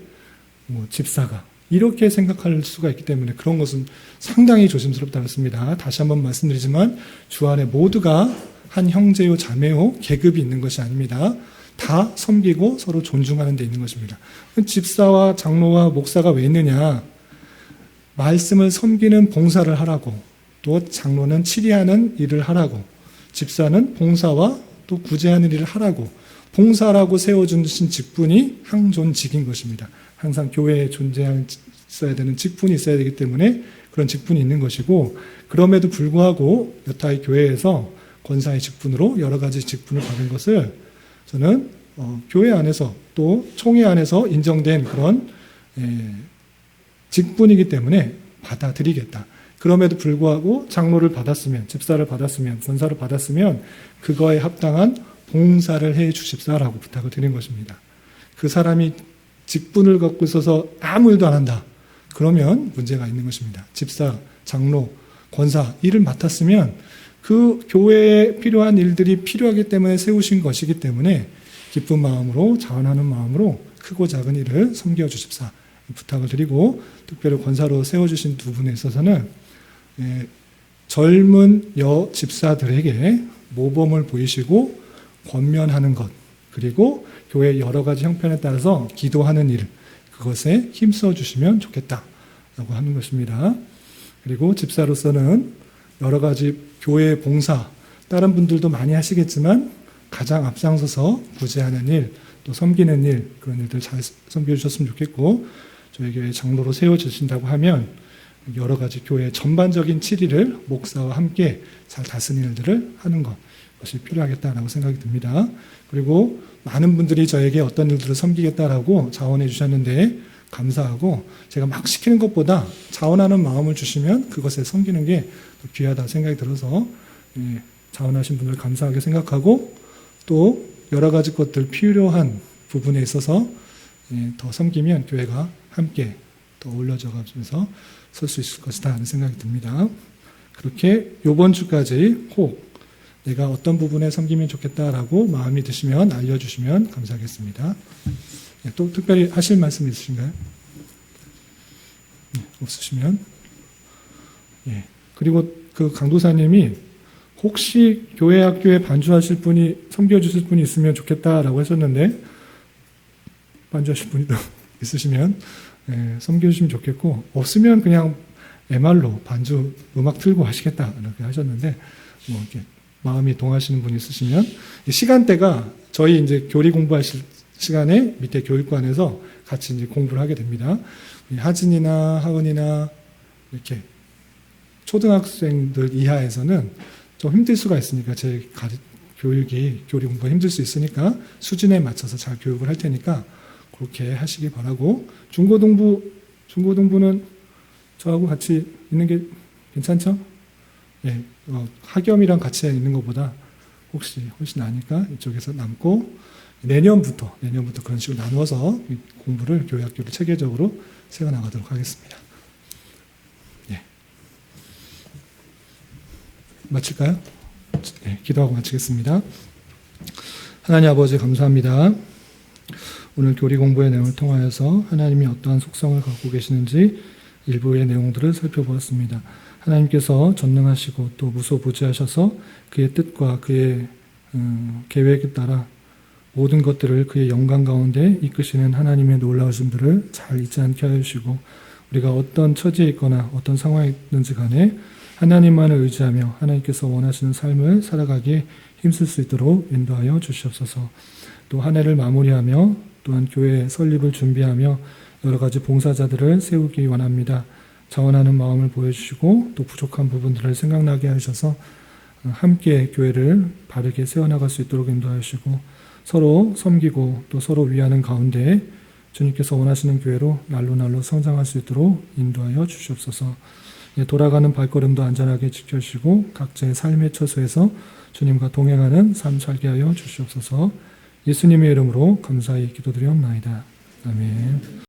집사가 이렇게 생각할 수가 있기 때문에 그런 것은 상당히 조심스럽다고 했습니다. 다시 한번 말씀드리지만 주 안에 모두가 한 형제요 자매요 계급이 있는 것이 아닙니다. 다 섬기고 서로 존중하는 데 있는 것입니다. 집사와 장로와 목사가 왜 있느냐? 말씀을 섬기는 봉사를 하라고 또 장로는 치리하는 일을 하라고 집사는 봉사와 또 구제하는 일을 하라고 봉사라고 세워주신 직분이 항존직인 것입니다. 항상 교회에 있어야 되는 직분이 있어야 되기 때문에 그런 직분이 있는 것이고 그럼에도 불구하고 여타의 교회에서 권사의 직분으로 여러 가지 직분을 받은 것을 저는 교회 안에서 또 총회 안에서 인정된 그런 직분이기 때문에 받아들이겠다. 그럼에도 불구하고 장로를 받았으면 집사를 받았으면 권사를 받았으면 그거에 합당한 봉사를 해 주십사라고 부탁을 드린 것입니다. 그 사람이 직분을 갖고 있어서 아무 일도 안 한다. 그러면 문제가 있는 것입니다. 집사, 장로, 권사 일을 맡았으면 그 교회에 필요한 일들이 필요하기 때문에 세우신 것이기 때문에 기쁜 마음으로 자원하는 마음으로 크고 작은 일을 섬겨 주십사 부탁을 드리고 특별히 권사로 세워주신 두 분에 있어서는 젊은 여 집사들에게 모범을 보이시고 권면하는 것 그리고 교회 여러 가지 형편에 따라서 기도하는 일, 그것에 힘써 주시면 좋겠다라고 하는 것입니다. 그리고 집사로서는 여러 가지 교회 봉사, 다른 분들도 많이 하시겠지만 가장 앞장서서 구제하는 일, 또 섬기는 일, 그런 일들 잘 섬겨주셨으면 좋겠고, 저희 교회 장로로 세워주신다고 하면 여러 가지 교회 전반적인 치리를 목사와 함께 잘 다스리는 일들을 하는 것이 필요하겠다라고 생각이 듭니다. 그리고 많은 분들이 저에게 어떤 일들을 섬기겠다라고 자원해 주셨는데 감사하고, 제가 막 시키는 것보다 자원하는 마음을 주시면 그것에 섬기는 게 더 귀하다 생각이 들어서 자원하신 분들 감사하게 생각하고, 또 여러 가지 것들 필요한 부분에 있어서 더 섬기면 교회가 함께 더 어울려져 가면서 설 수 있을 것이다 하는 생각이 듭니다. 그렇게 이번 주까지 꼭 내가 어떤 부분에 섬기면 좋겠다라고 마음이 드시면 알려주시면 감사하겠습니다. 또 특별히 하실 말씀 있으신가요? 없으시면. 그리고 그 강도사님이 혹시 교회 학교에 반주하실 분이, 섬겨주실 분이 있으면 좋겠다라고 하셨는데, 반주하실 분이 있으시면 섬겨주시면 좋겠고, 없으면 그냥 MR로 반주 음악 틀고 하시겠다 이렇게 하셨는데, 뭐 이렇게 마음이 동하시는 분이 있으시면, 시간대가 저희 이제 교리 공부하실 시간에 밑에 교육관에서 같이 이제 공부를 하게 됩니다. 하진이나 하은이나 이렇게 초등학생들 이하에서는 좀 힘들 수가 있으니까, 제 교육이, 교리 공부가 힘들 수 있으니까 수준에 맞춰서 잘 교육을 할 테니까 그렇게 하시기 바라고, 중고등부는 저하고 같이 있는 게 괜찮죠? 학염이랑 같이 있는 것보다 훨씬 나으니까 이쪽에서 남고, 내년부터 그런 식으로 나누어서 공부를, 교회 학교를 체계적으로 세워나가도록 하겠습니다. 마칠까요? 기도하고 마치겠습니다. 하나님 아버지 감사합니다. 오늘 교리 공부의 내용을 통하여서 하나님이 어떠한 속성을 갖고 계시는지 일부의 내용들을 살펴보았습니다. 하나님께서 전능하시고 또 무소부지하셔서 그의 뜻과 그의 계획에 따라 모든 것들을 그의 영광 가운데 이끄시는 하나님의 놀라우심들을 잘 잊지 않게 하여 주시고, 우리가 어떤 처지에 있거나 어떤 상황에 있는지 간에 하나님만을 의지하며 하나님께서 원하시는 삶을 살아가기에 힘쓸 수 있도록 인도하여 주시옵소서. 또 한 해를 마무리하며 또한 교회 설립을 준비하며 여러 가지 봉사자들을 세우기 원합니다. 자원하는 마음을 보여주시고 또 부족한 부분들을 생각나게 하셔서 함께 교회를 바르게 세워나갈 수 있도록 인도하여 주시고, 서로 섬기고 또 서로 위하는 가운데 주님께서 원하시는 교회로 날로 성장할 수 있도록 인도하여 주시옵소서. 돌아가는 발걸음도 안전하게 지켜주시고 각자의 삶의 처소에서 주님과 동행하는 삶 살게 하여 주시옵소서. 예수님의 이름으로 감사히 기도드리옵나이다. 아멘.